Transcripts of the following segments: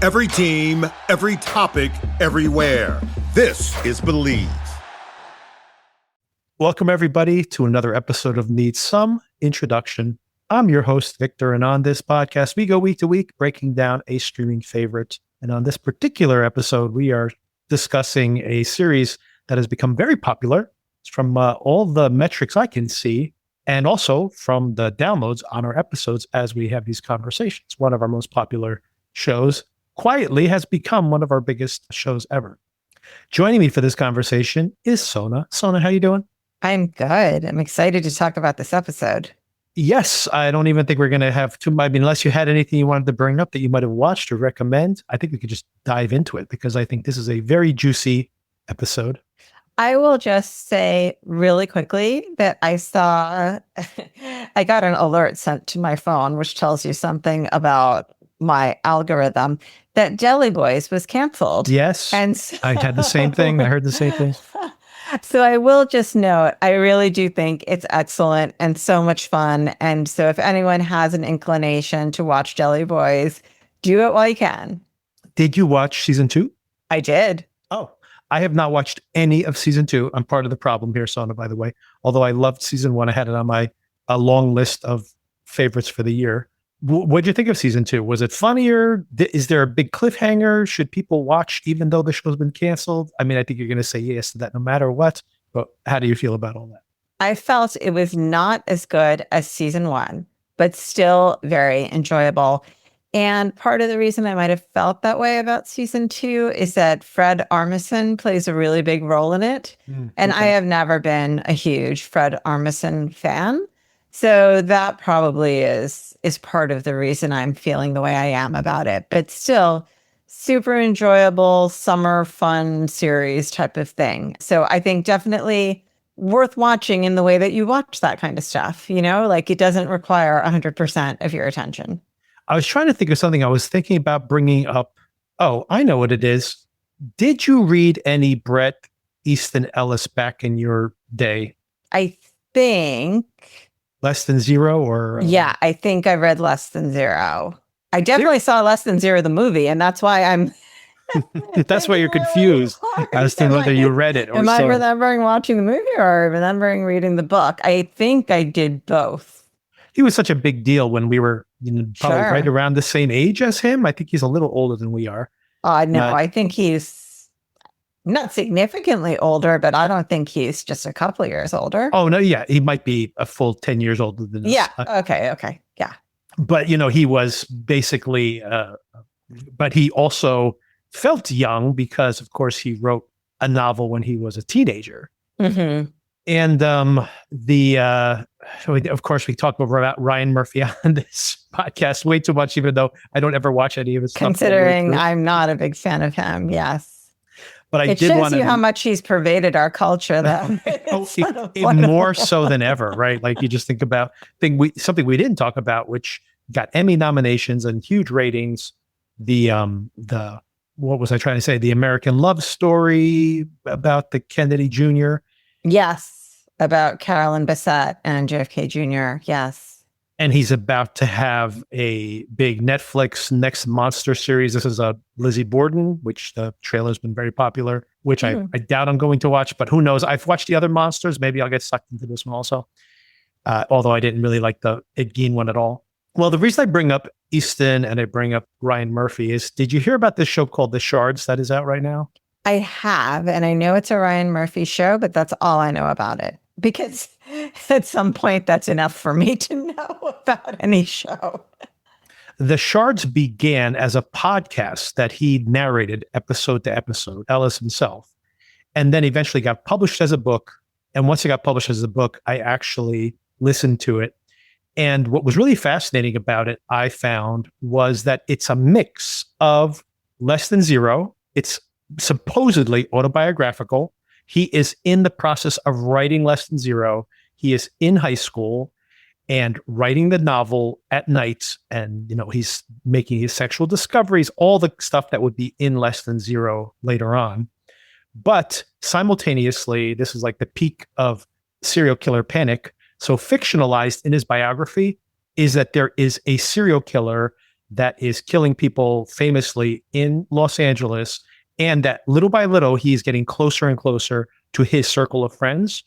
Every team, every topic, everywhere. This is Believe. Welcome, everybody, to another episode of Need Some Introduction. I'm your host, Victor, and on this podcast, we go week to week breaking down a streaming favorite. And on this particular episode, we are discussing a series that has become very popular. It's from all the metrics I can see, and also from the downloads on our episodes as we have these conversations. One of our most popular shows quietly has become one of our biggest shows ever. Joining me for this conversation is Sona. Sona, how you doing? I'm good. I'm excited to talk about this episode. Yes, I don't even think we're going to have too much. I mean, unless you had anything you wanted to bring up that you might have watched or recommend, I think we could just dive into it because I think this is a very juicy episode. I will just say really quickly that I got an alert sent to my phone, which tells you something about my algorithm, that Deli Boys was canceled. Yes, and so, I had the same thing. I heard the same thing. So I will just note, I really do think it's excellent and so much fun. And so if anyone has an inclination to watch Deli Boys, do it while you can. Did you watch season 2? I did. Oh, I have not watched any of season 2. I'm part of the problem here, Sona, by the way. Although I loved season 1, I had it on my long list of favorites for the year. What did you think of season 2? Was it funnier? Is there a big cliffhanger? Should people watch even though the show's been canceled? I mean, I think you're going to say yes to that no matter what. But how do you feel about all that? I felt it was not as good as season 1, but still very enjoyable. And part of the reason I might have felt that way about season 2 is that Fred Armisen plays a really big role in it. And I have never been a huge Fred Armisen fan. So that probably is part of the reason I'm feeling the way I am about it. But still, super enjoyable, summer fun series type of thing. So I think definitely worth watching in the way that you watch that kind of stuff. You know, like it doesn't require 100% of your attention. I was trying to think of something I was thinking about bringing up. Oh, I know what it is. Did you read any Bret Easton Ellis back in your day? I think... Less Than Zero or... Yeah, I think I read Less Than Zero. I definitely saw Less Than Zero, the movie, and that's why I'm... That's why you're confused as to whether you read it or am saw I it. remembering watching the movie or remembering reading the book? I think I did both. He was such a big deal when we were probably right around the same age as him. I think he's a little older than we are. No, I think he's not significantly older, but I don't think he's just a couple of years older. Oh, no, yeah. He might be a full 10 years older than us. Yeah, okay, yeah. But, he was basically, but he also felt young because, of course, he wrote a novel when he was a teenager. Mm-hmm. And of course, we talk about Ryan Murphy on this podcast way too much, even though I don't ever watch any of his stuff. Considering I'm not a big fan of him, yes. But it shows you how much he's pervaded our culture, though. More so than ever, right? Like you just think about something we didn't talk about, which got Emmy nominations and huge ratings. The what was I trying to say? The American Love Story about the Kennedy Jr. Yes, about Carolyn Bessette and JFK Jr. Yes. And he's about to have a big Netflix next monster series. This is Lizzie Borden, which the trailer's been very popular, which I doubt I'm going to watch, but who knows? I've watched the other monsters. Maybe I'll get sucked into this one also. Although I didn't really like the Ed Gein one at all. Well, the reason I bring up Easton and I bring up Ryan Murphy is, did you hear about this show called The Shards that is out right now? I have, and I know it's a Ryan Murphy show, but that's all I know about it. Because at some point, that's enough for me to know about any show. The Shards began as a podcast that he narrated episode to episode, Ellis himself, and then eventually got published as a book. And once it got published as a book, I actually listened to it. And what was really fascinating about it, I found, was that it's a mix of Less Than Zero. It's supposedly autobiographical. He is in the process of writing Less Than Zero. He is in high school and writing the novel at night. And, he's making his sexual discoveries, all the stuff that would be in Less Than Zero later on. But simultaneously, this is like the peak of serial killer panic. So fictionalized in his biography is that there is a serial killer that is killing people famously in Los Angeles, and that little by little, he's getting closer and closer to his circle of friends.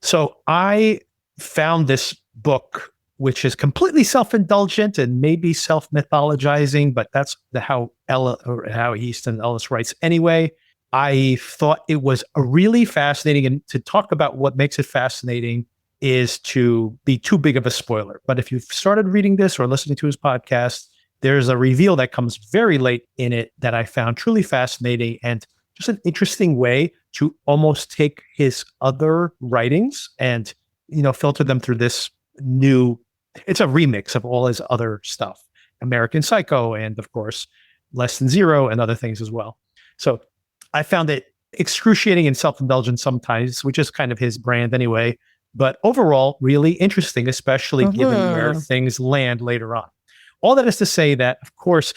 So I found this book, which is completely self-indulgent and maybe self-mythologizing, but that's how Easton Ellis writes anyway. I thought it was a really fascinating, and to talk about what makes it fascinating is to be too big of a spoiler. But if you've started reading this or listening to his podcast, there's a reveal that comes very late in it that I found truly fascinating and just an interesting way to almost take his other writings and, filter them through this new, it's a remix of all his other stuff, American Psycho, and of course, Less Than Zero and other things as well. So I found it excruciating and self-indulgent sometimes, which is kind of his brand anyway, but overall really interesting, especially given where things land later on. All that is to say that, of course,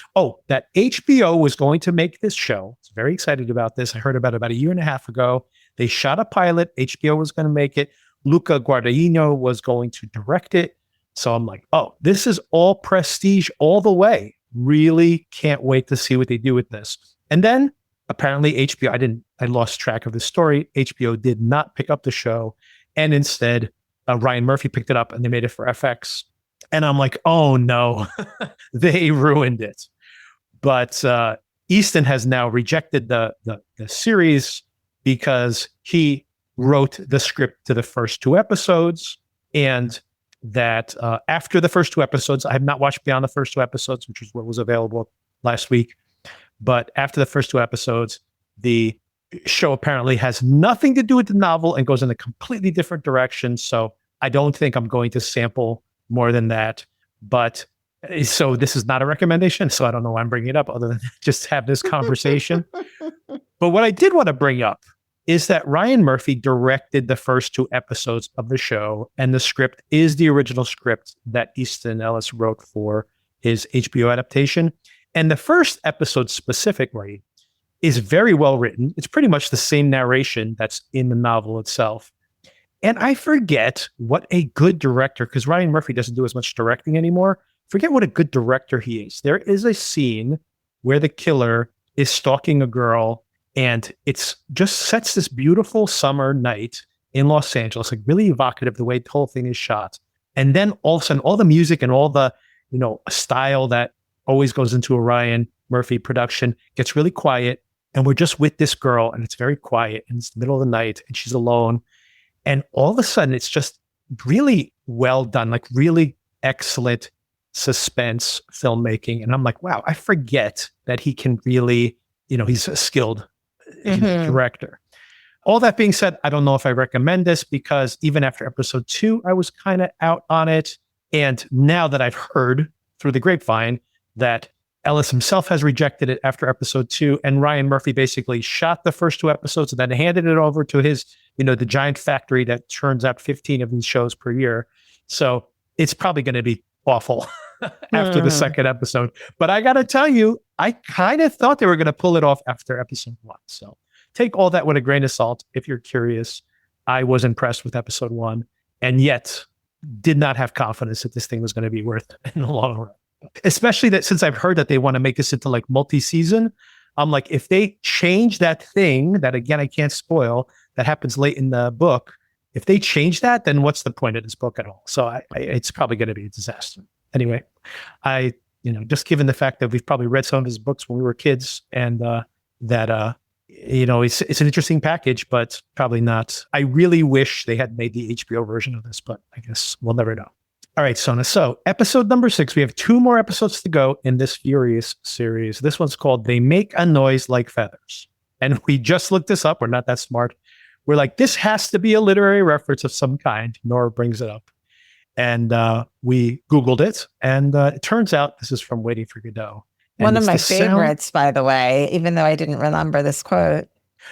that HBO was going to make this show. I was very excited about this. I heard about it about a year and a half ago. They shot a pilot. HBO was going to make it. Luca Guadagnino was going to direct it. So I'm like, this is all prestige all the way. Really can't wait to see what they do with this. And then apparently HBO, I lost track of the story. HBO did not pick up the show. And instead, Ryan Murphy picked it up and they made it for FX. And I'm like, oh no, they ruined it. But Easton has now rejected the series because he wrote the script to the first 2 episodes. And that after the first 2 episodes, I have not watched beyond the first 2 episodes, which is what was available last week. But after the first 2 episodes, the show apparently has nothing to do with the novel and goes in a completely different direction. So I don't think I'm going to sample more than that. But so this is not a recommendation. So I don't know why I'm bringing it up other than just have this conversation. But what I did want to bring up is that Ryan Murphy directed the first 2 episodes of the show, and the script is the original script that Easton Ellis wrote for his HBO adaptation. And the first episode specifically is very well written. It's pretty much the same narration that's in the novel itself. And I forget what a good director, because Ryan Murphy doesn't do as much directing anymore. Forget what a good director he is. There is a scene where the killer is stalking a girl, and it's just sets this beautiful summer night in Los Angeles, like really evocative the way the whole thing is shot. And then all of a sudden, all the music and all the, style that always goes into a Ryan Murphy production gets really quiet. And we're just with this girl, and it's very quiet, and it's the middle of the night, and she's alone. And all of a sudden, it's just really well done, like really excellent suspense filmmaking. And I'm like, wow, I forget that he can really, he's a skilled director. All that being said, I don't know if I recommend this because even after episode 2, I was kind of out on it. And now that I've heard through the grapevine that Ellis himself has rejected it after episode 2, and Ryan Murphy basically shot the first 2 episodes and then handed it over to his, the giant factory that churns out 15 of these shows per year. So it's probably going to be awful after the second episode. But I got to tell you, I kind of thought they were going to pull it off after episode 1. So take all that with a grain of salt. If you're curious, I was impressed with episode 1 and yet did not have confidence that this thing was going to be worth it in the long run. Especially that since I've heard that they want to make this into like multi-season, I'm like, if they change that thing that, again, I can't spoil, that happens late in the book, if they change that, then what's the point of this book at all? So it's probably going to be a disaster. Anyway, just given the fact that we've probably read some of his books when we were kids and that, it's an interesting package, but probably not. I really wish they had made the HBO version of this, but I guess we'll never know. All right, Sona. So episode number 6, we have 2 more episodes to go in this Furious series. This one's called They Make a Noise Like Feathers. And we just looked this up. We're not that smart. We're like, this has to be a literary reference of some kind. Nora brings it up. And we Googled it. And it turns out this is from Waiting for Godot. And one of my favorites, by the way, even though I didn't remember this quote.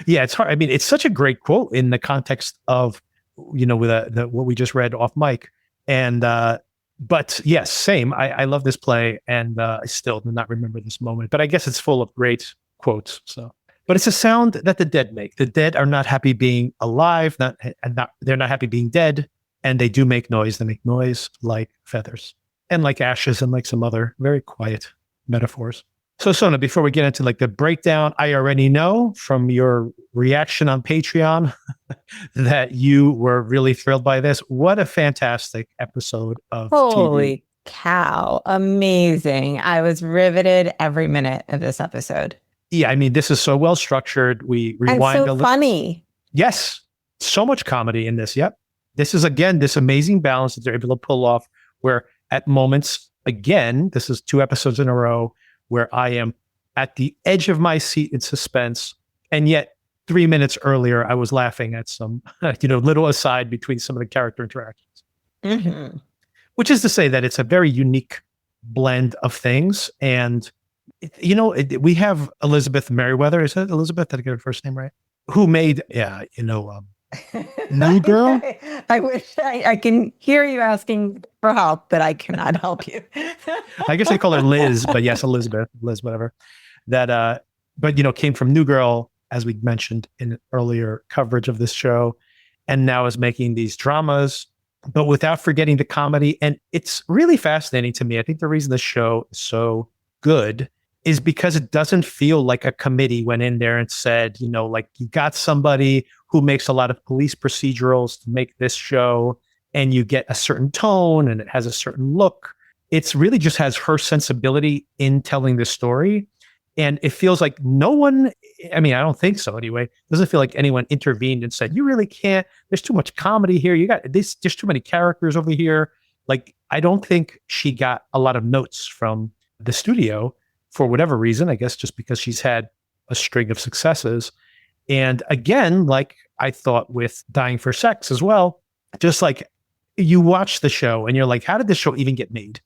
Yeah, it's hard. I mean, it's such a great quote in the context of, with what we just read off mic. And, but yes, same. I love this play and I still do not remember this moment, but I guess it's full of great quotes. So, but it's a sound that the dead make. The dead are not happy being alive, they're not happy being dead. And they do make noise. They make noise like feathers. and like ashes and like some other very quiet metaphors. So Sona, before we get into like the breakdown, I already know from your reaction on Patreon that you were really thrilled by this. What a fantastic episode of TV. Holy cow. Amazing. I was riveted every minute of this episode. Yeah, I mean, this is so well structured. We And rewind so funny. Yes, so much comedy in this. Yep. This is, again, this amazing balance that they're able to pull off where at moments, again, this is 2 episodes in a row where I am at the edge of my seat in suspense. And yet 3 minutes earlier, I was laughing at some, little aside between some of the character interactions. Mm-hmm. Which is to say that it's a very unique blend of things. And, we have Elizabeth Merriweather. Is that Elizabeth? Did I get her first name right? Who made, New Girl? I wish I can hear you asking for help, but I cannot help you. I guess they call her Liz, but yes, Elizabeth, Liz, whatever. That, came from New Girl, as we mentioned in earlier coverage of this show, and now is making these dramas, but without forgetting the comedy. And it's really fascinating to me. I think the reason the show is so good is because it doesn't feel like a committee went in there and said, like you got somebody who makes a lot of police procedurals to make this show and you get a certain tone and it has a certain look. It's really just has her sensibility in telling the story. And it feels like no one, I don't think so anyway. It doesn't feel like anyone intervened and said, you really can't, there's too much comedy here. You got this, there's too many characters over here. Like, I don't think she got a lot of notes from the studio for whatever reason, I guess just because she's had a string of successes. And again, like I thought with Dying for Sex as well, just like you watch the show and you're like, how did this show even get made?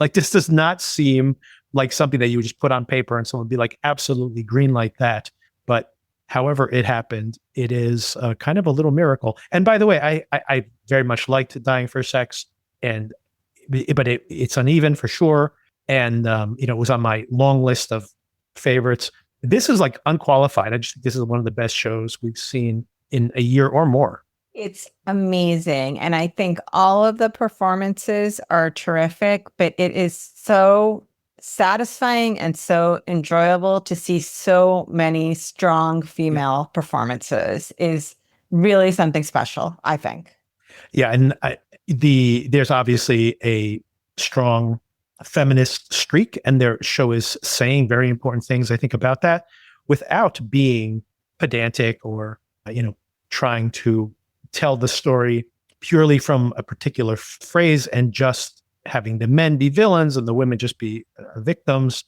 Like, this does not seem like something that you would just put on paper and someone would be like, absolutely green like that. But however it happened, it is kind of a little miracle. And by the way, I very much liked Dying for Sex, but it's uneven for sure. And, it was on my long list of favorites. This is like unqualified. I just think this is one of the best shows we've seen in a year or more. It's amazing. And I think all of the performances are terrific, but it is so satisfying and so enjoyable to see so many strong female performances is really something special, I think. Yeah. And there's obviously a strong feminist streak, and their show is saying very important things, I think, about that without being pedantic or, trying to tell the story purely from a particular phrase and just having the men be villains and the women just be victims.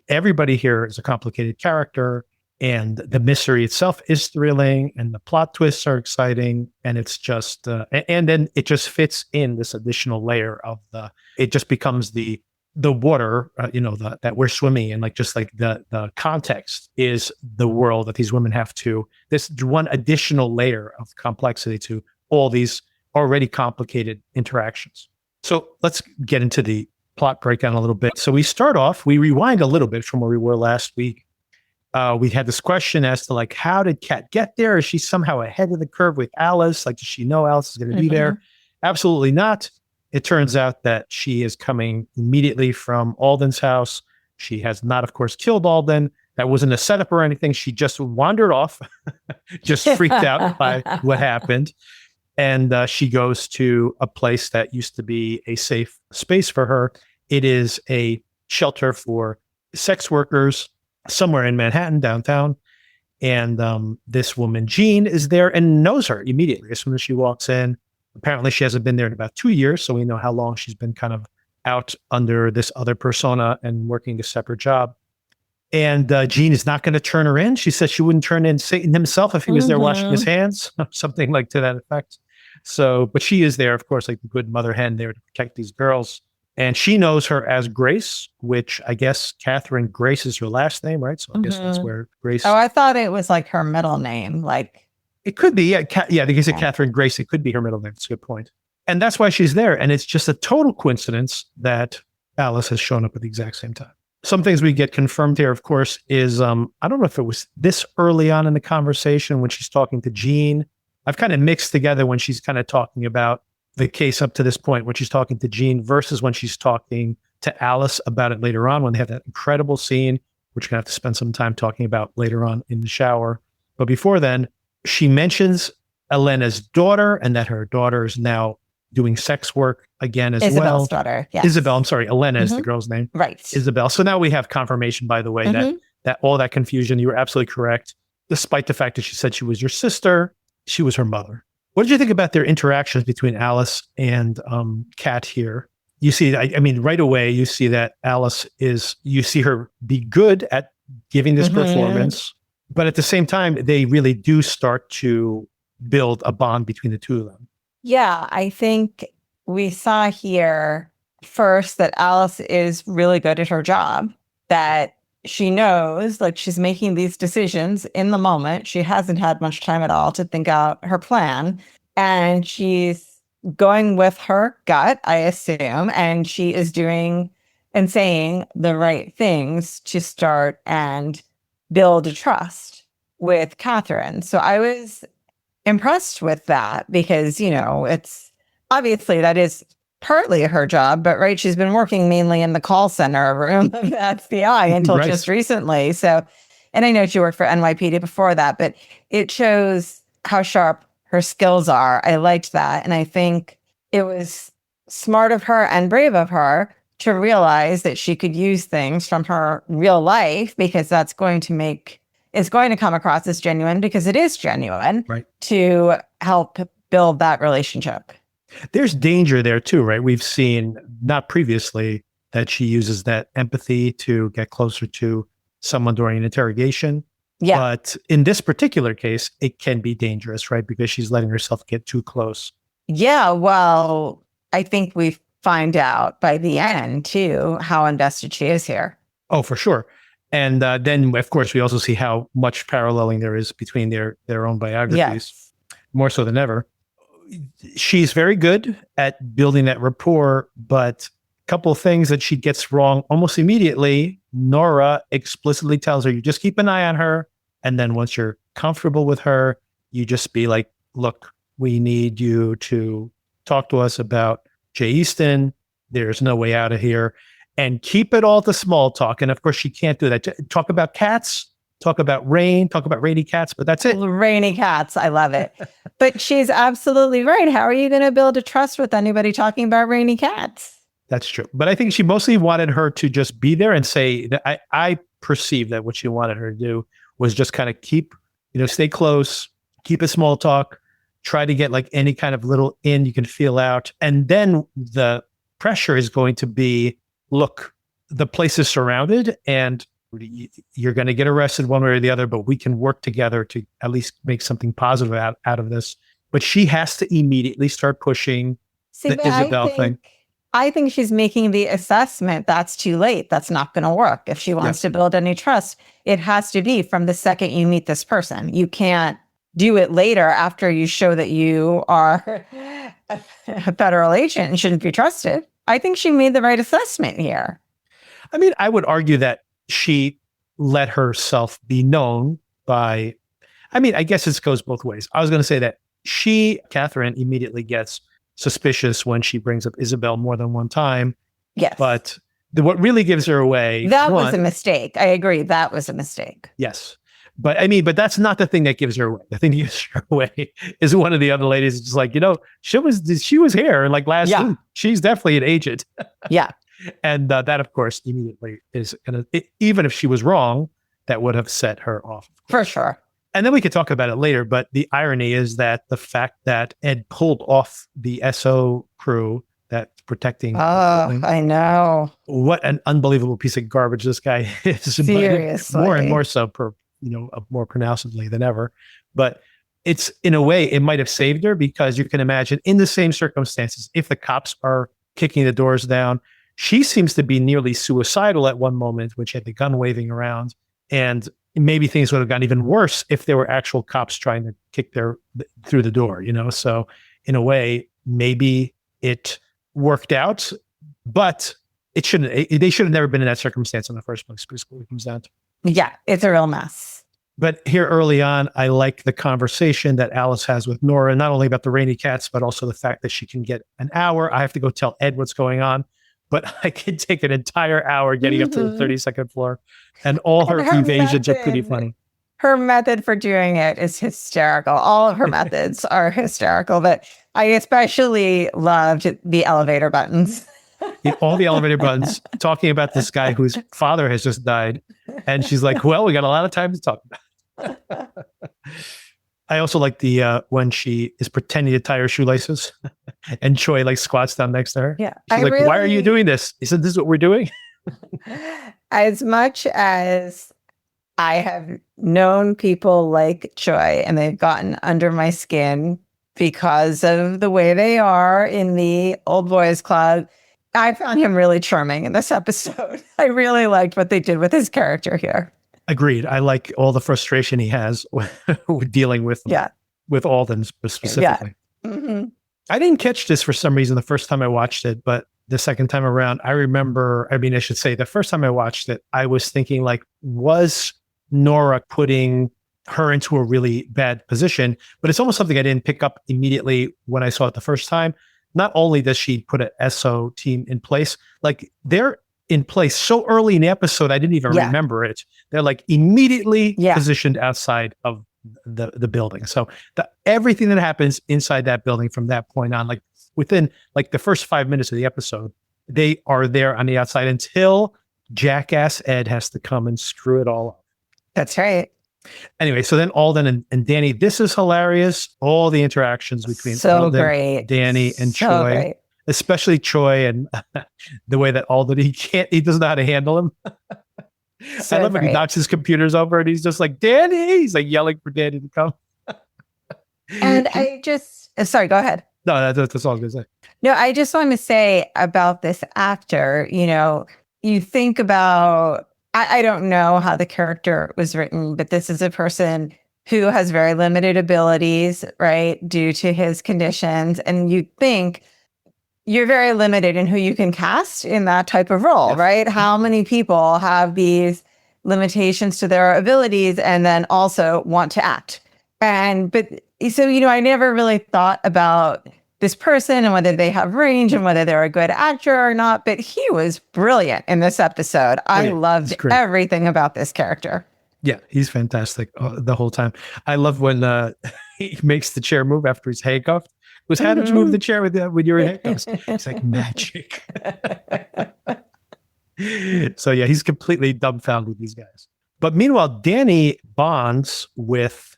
Everybody here is a complicated character, and the mystery itself is thrilling, and the plot twists are exciting, and it's just and then it just fits in this additional layer of it just becomes the water, that we're swimming in, like just like the context is the world that these women have to, this one additional layer of complexity to all these already complicated interactions. So let's get into the plot breakdown a little bit. So we start off, we rewind a little bit from where we were last week. We had this question as to like, how did Kat get there? Is she somehow ahead of the curve with Alice? Like, does she know Alice is going to be there? Absolutely not. It turns out that she is coming immediately from Alden's house. She has not, of course, killed Alden. That wasn't a setup or anything. She just wandered off, just freaked out by what happened. And she goes to a place that used to be a safe space for her. It is a shelter for sex workers somewhere in Manhattan, downtown. And this woman, Jean, is there and knows her immediately as soon as she walks in. Apparently, she hasn't been there in about 2 years, so we know how long she's been kind of out under this other persona and working a separate job. And Jean is not going to turn her in. She says she wouldn't turn in Satan himself if he was there washing his hands, something like to that effect. So, but she is there, of course, like the good mother hen there to protect these girls. And she knows her as Grace, which I guess Catherine Grace is her last name, right? So I guess that's where Grace. Oh, I thought it was like her middle name, like. It could be, yeah. Yeah, they say Catherine Grace. It could be her middle name. That's a good point. And that's why she's there. And it's just a total coincidence that Alice has shown up at the exact same time. Some things we get confirmed here, of course, is I don't know if it was this early on in the conversation when she's talking to Jean. I've kind of mixed together when she's kind of talking about the case up to this point when she's talking to Jean versus when she's talking to Alice about it later on, when they have that incredible scene, which we're going to have to spend some time talking about later on in the shower. But before then, she mentions Elena's daughter and that her daughter is now doing sex work again as Isabel's well. daughter. Yes. Isabel, I'm sorry, Elena is the girl's name. Right. Isabel. So now we have confirmation, by the way, that all that confusion, you were absolutely correct. Despite the fact that she said she was your sister, she was her mother. What did you think about their interactions between Alice and Kat here? You see, I mean, right away, you see that Alice you see her be good at giving this performance, but at the same time, they really do start to build a bond between the two of them. Yeah, I think we saw here first that Alice is really good at her job, that she knows, like, she's making these decisions in the moment. She hasn't had much time at all to think out her plan. And she's going with her gut, I assume. And she is doing and saying the right things to start and build a trust with Catherine. So I was impressed with that because, it's obviously that is partly her job, but right, she's been working mainly in the call center room of the FBI until just recently. So, and I know she worked for NYPD before that, but it shows how sharp her skills are. I liked that. And I think it was smart of her and brave of her to realize that she could use things from her real life because it's going to come across as genuine because it is genuine to help build that relationship. There's danger there too, right? We've seen, not previously, that she uses that empathy to get closer to someone during an interrogation. Yeah. But in this particular case, it can be dangerous, right? Because she's letting herself get too close. Yeah, well, I think we find out by the end too how invested she is here. Oh, for sure. And then, of course, we also see how much paralleling there is between their own biographies, more so than ever. She's very good at building that rapport, but a couple of things that she gets wrong almost immediately. Nora explicitly tells her, you just keep an eye on her. And then once you're comfortable with her, you just be like, look, we need you to talk to us about Jay Easton. There's no way out of here. And keep it all to small talk. And of course, she can't do that. Talk about cats. Talk about rain, talk about rainy cats, but that's it. Rainy cats. I love it. But she's absolutely right. How are you going to build a trust with anybody talking about rainy cats? That's true. But I think she mostly wanted her to just be there and say that I perceive that what she wanted her to do was just kind of keep, stay close, keep a small talk, try to get like any kind of little in you can feel out. And then the pressure is going to be, look, the place is surrounded and you're going to get arrested one way or the other, but we can work together to at least make something positive out of this. But she has to immediately start pushing the Isabel thing. I think she's making the assessment that's too late. That's not going to work. If she wants to build any trust, it has to be from the second you meet this person. You can't do it later after you show that you are a federal agent and shouldn't be trusted. I think she made the right assessment here. I mean, I would argue that she let herself be known by, I guess this goes both ways. I was going to say that Catherine, immediately gets suspicious when she brings up Isabel more than one time. Yes. But what really gives her away. Was a mistake. I agree. That was a mistake. Yes. But but that's not the thing that gives her away. The thing that gives her away is one of the other ladies is just like, she was here like last week. She's definitely an agent. Yeah. And that, of course, immediately is going to, even if she was wrong, that would have set her off. For sure. And then we could talk about it later. But the irony is that the fact that Ed pulled off the SO crew that's protecting. Oh, I know. What an unbelievable piece of garbage this guy is. Seriously. More and more so, more pronouncedly than ever. But it's, in a way, it might have saved her because you can imagine in the same circumstances, if the cops are kicking the doors down, she seems to be nearly suicidal at one moment, which had the gun waving around. And maybe things would have gotten even worse if there were actual cops trying to kick through the door, So in a way, maybe it worked out, but they should have never been in that circumstance in the first place, basically, it comes down to. Yeah, it's a real mess. But here early on, I like the conversation that Alice has with Nora, not only about the rainy cats, but also the fact that she can get an hour. I have to go tell Ed what's going on, but I can take an entire hour getting up to the 32nd floor. And all her evasions are pretty funny. Her method for doing it is hysterical. All of her methods are hysterical, but I especially loved the elevator buttons. All the elevator buttons, talking about this guy whose father has just died. And she's like, well, we got a lot of time to talk about. I also like the when she is pretending to tie her shoelaces and Choi like squats down next to her. Yeah. She's like, why are you doing this? He said, this is what we're doing. As much as I have known people like Choi and they've gotten under my skin because of the way they are in the old boys club, I found him really charming in this episode. I really liked what they did with his character here. Agreed. I like all the frustration he has with dealing with Alden specifically. Yeah. Mm-hmm. I didn't catch this for some reason the first time I watched it, but the second time around, I should say the first time I watched it, I was thinking like, was Nora putting her into a really bad position? But it's almost something I didn't pick up immediately when I saw it the first time. Not only does she put an SO team in place, like they're in place so early in the episode, I didn't even remember it. They're like immediately positioned outside of the building. So everything that happens inside that building from that point on, like within like the first 5 minutes of the episode, they are there on the outside until jackass Ed has to come and screw it all up. That's right. Anyway, so then Alden and Danny, this is hilarious. All the interactions between Alden, Danny, and Choi, great. Especially Choi, and the way that Alden, he doesn't know how to handle him. I love when he knocks his computers over and he's just like, Danny, he's like yelling for Danny to come. And sorry, go ahead. No, that's all I was going to say. No, I just want to say about this actor, you think about, I don't know how the character was written, but this is a person who has very limited abilities, right, due to his conditions. And you think you're very limited in who you can cast in that type of role, right? How many people have these limitations to their abilities and then also want to act? So, I never really thought about this person and whether they have range and whether they're a good actor or not, but he was brilliant in this episode. I loved everything about this character. Yeah, he's fantastic the whole time. I love when he makes the chair move after he's handcuffed. How did you move the chair when you were in handcuffs? It's like magic. So yeah, he's completely dumbfounded with these guys. But meanwhile, Danny bonds with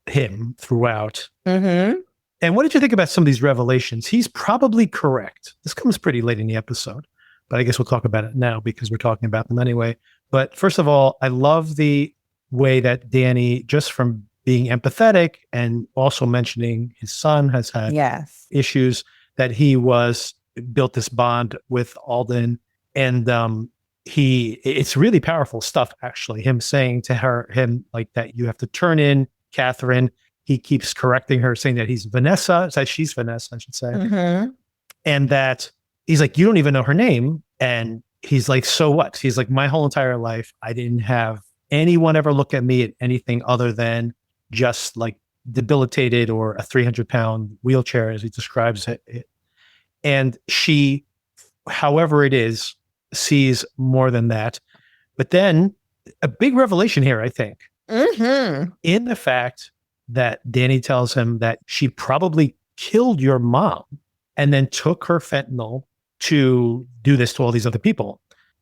him throughout. Mm-hmm. And what did you think about some of these revelations? He's probably correct. This comes pretty late in the episode, but I guess we'll talk about it now because we're talking about them anyway. But first of all, I love the way that Danny, just from being empathetic and also mentioning his son has had issues, that he built this bond with Alden. And it's really powerful stuff, actually. Him saying to him like that, you have to turn in Catherine. He keeps correcting her, saying that he's Vanessa, that she's Vanessa, I should say. Mm-hmm. And that he's like, you don't even know her name. And he's like, so what? He's like, my whole entire life, I didn't have anyone ever look at me at anything other than just like debilitated or a 300-pound wheelchair, as he describes it. And she, however it is, sees more than that. But then a big revelation here, I think, in the fact that Danny tells him that she probably killed your mom and then took her fentanyl to do this to all these other people.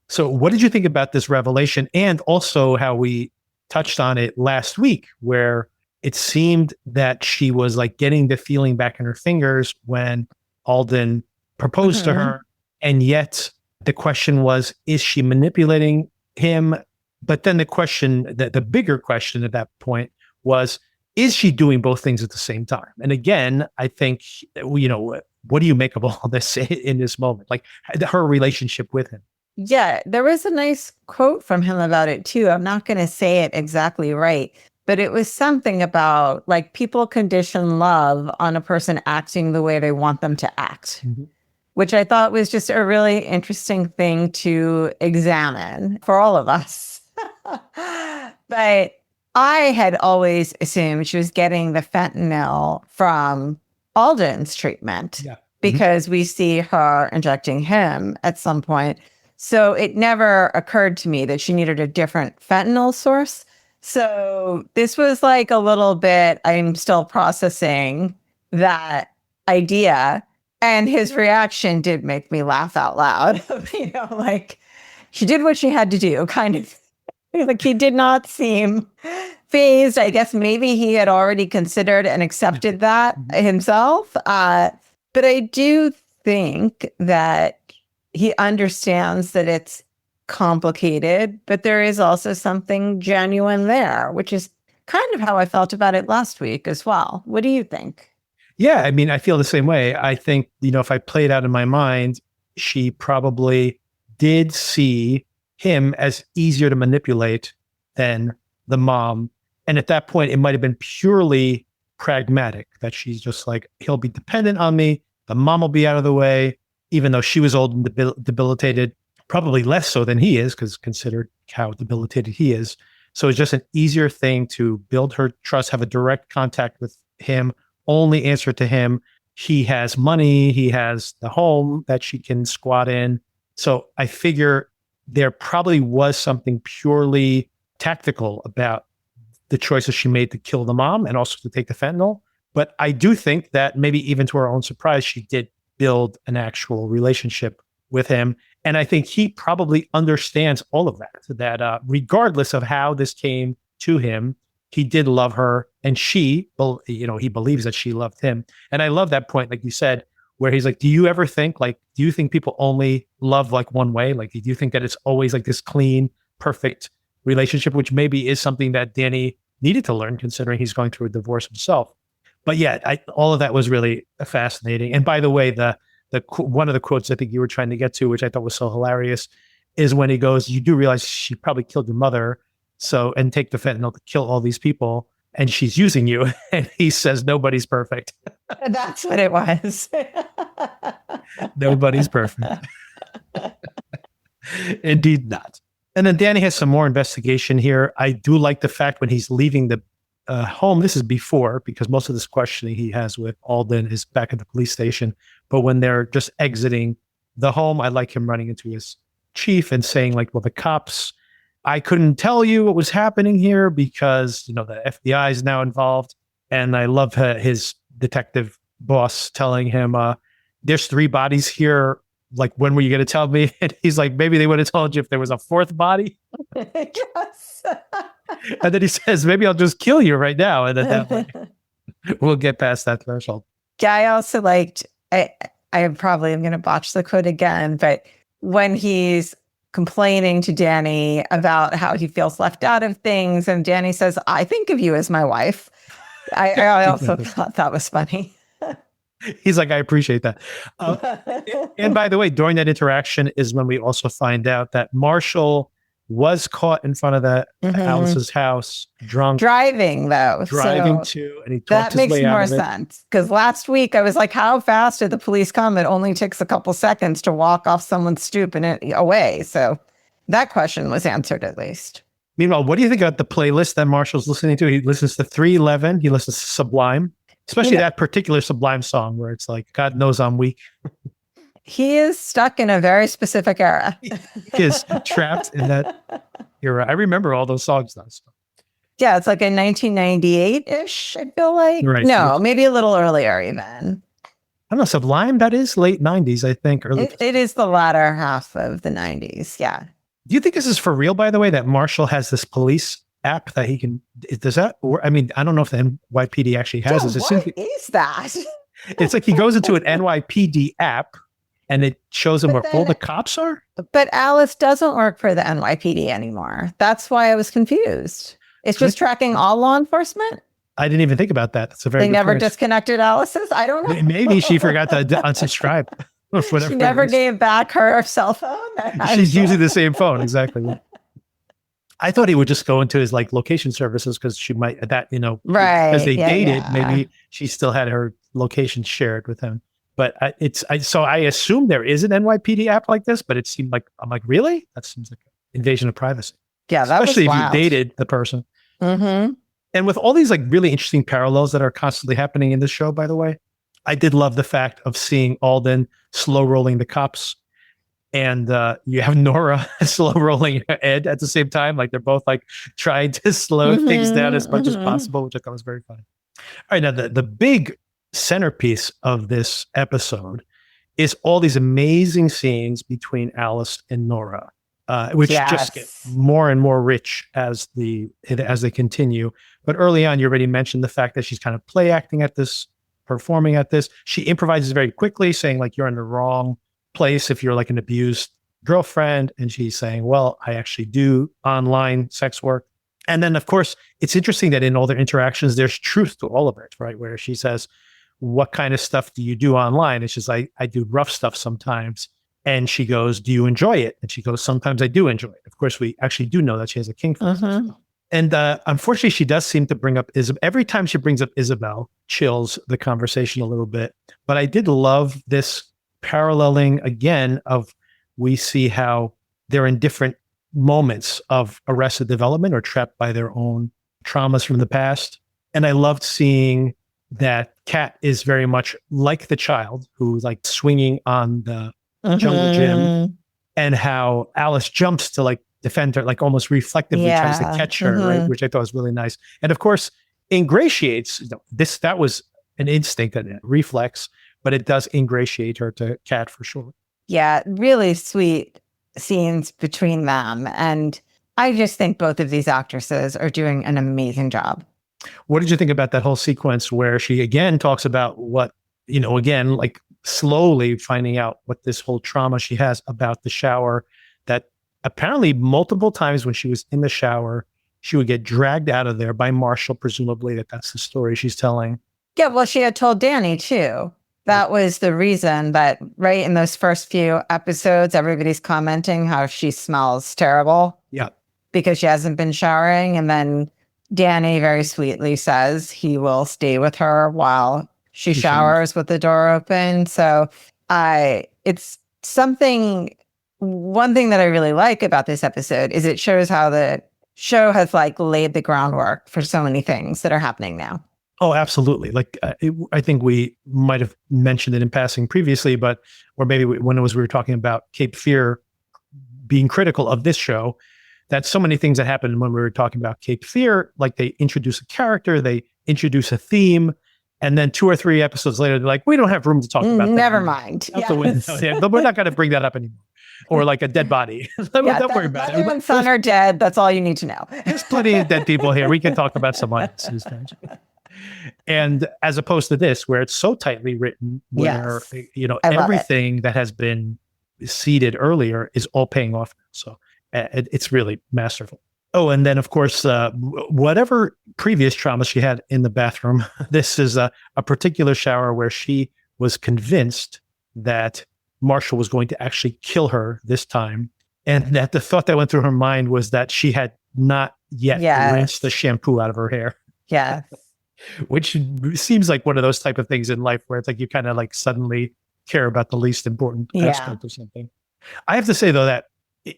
So what did you think about this revelation? And also how we touched on it last week, where it seemed that she was like getting the feeling back in her fingers when Alden proposed to her. And yet the question was, is she manipulating him? But then the bigger question at that point was, is she doing both things at the same time? And again, I think, what do you make of all this in this moment? Like her relationship with him. Yeah, there was a nice quote from him about it too. I'm not going to say it exactly right, but it was something about like people condition love on a person acting the way they want them to act, which I thought was just a really interesting thing to examine for all of us. But I had always assumed she was getting the fentanyl from Alden's treatment because we see her injecting him at some point. So it never occurred to me that she needed a different fentanyl source. So this was like a little bit, I'm still processing that idea. And his reaction did make me laugh out loud. Like she did what she had to do, kind of. Like he did not seem phased. I guess maybe he had already considered and accepted that himself. But I do think that he understands that it's complicated, but there is also something genuine there, which is kind of how I felt about it last week as well. What do you think? Yeah, I mean, I feel the same way. I think, if I play it out in my mind, she probably did see him as easier to manipulate than the mom. And at that point, it might have been purely pragmatic that she's just like, he'll be dependent on me. The mom will be out of the way, even though she was old and debilitated, probably less so than he is, because considered how debilitated he is. So it's just an easier thing to build her trust, have a direct contact with him, only answer to him. He has money. He has the home that she can squat in. So I figure there probably was something purely tactical about the choices she made to kill the mom and also to take the fentanyl. But I do think that maybe even to her own surprise, she did build an actual relationship with him. And I think he probably understands all of that regardless of how this came to him, he did love her. And she, he believes that she loved him. And I love that point, like you said, where he's like, do you think people only love like one way? Like, do you think that it's always like this clean, perfect relationship, which maybe is something that Danny needed to learn considering he's going through a divorce himself. But yeah, all of that was really fascinating. And by the way, the one of the quotes I think you were trying to get to, which I thought was so hilarious, is when he goes, you do realize she probably killed your mother, and take the fentanyl to kill all these people, and she's using you. And he says, nobody's perfect. That's what it was. Nobody's perfect. Indeed not. And then Danny has some more investigation here. I do like the fact when he's leaving the home, this is before, because most of this questioning he has with Alden is back at the police station. But when they're just exiting the home, I like him running into his chief and saying like, well, the cops, I couldn't tell you what was happening here because, the FBI is now involved. And I love his detective boss telling him, there's 3 bodies here. Like, when were you going to tell me? And he's like, maybe they would have told you if there was a 4th body. Yes. And then he says, maybe I'll just kill you right now. And then that way we'll get past that threshold. Yeah, I also liked, I probably am going to botch the quote again, but when he's complaining to Danny about how he feels left out of things, and Danny says, I think of you as my wife. I also thought that was funny. He's like, I appreciate that. And by the way, during that interaction is when we also find out that Marshall was caught in front of Alice's house, drunk. Driving, though. Too. And he talked his way out of it. That makes more sense. Because last week I was like, how fast did the police come? It only takes a couple seconds to walk off someone's stoop and away. So that question was answered at least. Meanwhile, what do you think about the playlist that Marshall's listening to? He listens to 311. He listens to Sublime. Especially that particular Sublime song where it's like, God knows I'm weak. He is stuck in a very specific era. He is trapped in that era. I remember all those songs though. So. Yeah, it's like a 1998-ish, I feel like. Right. No, maybe a little earlier even. I don't know, Sublime, that is late 90s, I think. It is the latter half of the 90s, yeah. Do you think this is for real, by the way, that Marshall has this police app that he can, does that, or, I mean, I don't know if the NYPD actually has this. What is that? It's like he goes into an NYPD app and it shows him where all the cops are. But Alice doesn't work for the NYPD anymore. That's why I was confused. It's just tracking all law enforcement. I didn't even think about that. That's a very They never disconnected Alice's? I don't know. Maybe she forgot to unsubscribe. She never gave back her cell phone. She's using the same phone. Exactly. I thought he would just go into his like location services because she might right. As they dated, maybe she still had her location shared with him. But so I assume there is an NYPD app like this, but it seemed like, I'm like, really? That seems like an invasion of privacy. Yeah, that especially was if wild. you dated the person. Mm-hmm. And with all these like really interesting parallels that are constantly happening in this show, by the way, I did love the fact of seeing Alden slow rolling the cops, and you have Nora slow rolling Ed at the same time. Like they're both like trying to slow things down as much as possible, which I thought was very funny. All right, now the big centerpiece of this episode is all these amazing scenes between Alice and Nora, which just get more and more rich as they continue. But early on, you already mentioned the fact that she's kind of play acting at this, performing at this. She improvises very quickly, saying like, you're in the wrong place if you're like an abused girlfriend. And she's saying, well, I actually do online sex work. And then, of course, it's interesting that in all their interactions, there's truth to all of it, right? Where she says, what kind of stuff do you do online? And she's like, I do rough stuff sometimes. And she goes, do you enjoy it? And she goes, sometimes I do enjoy it. Of course, we actually do know that she has a kink for this. And unfortunately, she does seem to bring up Isabel. Every time she brings up Isabel, chills the conversation a little bit. But I did love this paralleling again of, we see how they're in different moments of arrested development or trapped by their own traumas from the past. And I loved seeing that Kat is very much like the child who's like swinging on the jungle gym, and how Alice jumps to like defend her, like almost reflectively tries to catch her, right? Which I thought was really nice. And of course, ingratiates, that was an instinct and a reflex, but it does ingratiate her to Kat for sure. Yeah, really sweet scenes between them. And I just think both of these actresses are doing an amazing job. What did you think about that whole sequence where she again talks about what, again, like slowly finding out what this whole trauma she has about the shower, that apparently multiple times when she was in the shower, she would get dragged out of there by Marshall, presumably that's the story she's telling. Yeah, well, she had told Danny too. That was the reason that right in those first few episodes, everybody's commenting how she smells terrible. Yeah. Because she hasn't been showering. And then Danny very sweetly says he will stay with her while she showers with the door open. So it's something, one thing that I really like about this episode is it shows how the show has like laid the groundwork for so many things that are happening now. Oh, absolutely. Like I think we might have mentioned it in passing previously, or maybe when we were talking about Cape Fear being critical of this show, that so many things that happened when we were talking about Cape Fear, like they introduce a character, they introduce a theme, and then 2 or 3 episodes later, they're like, we don't have room to talk about that. Never mind. Out the window. Yeah, but we're not going to bring that up anymore. Or like a dead body. Don't worry about it. Mother and son are dead. That's all you need to know. There's plenty of dead people here. We can talk about someone else. And as opposed to this, where it's so tightly written, where everything that has been seeded earlier is all paying off. So it's really masterful. Oh, and then of course, whatever previous trauma she had in the bathroom, this is a particular shower where she was convinced that Marshall was going to actually kill her this time. And that the thought that went through her mind was that she had not yet rinsed the shampoo out of her hair. Yeah. Which seems like one of those type of things in life where it's like you kind of like suddenly care about the least important aspect of something. I have to say, though, that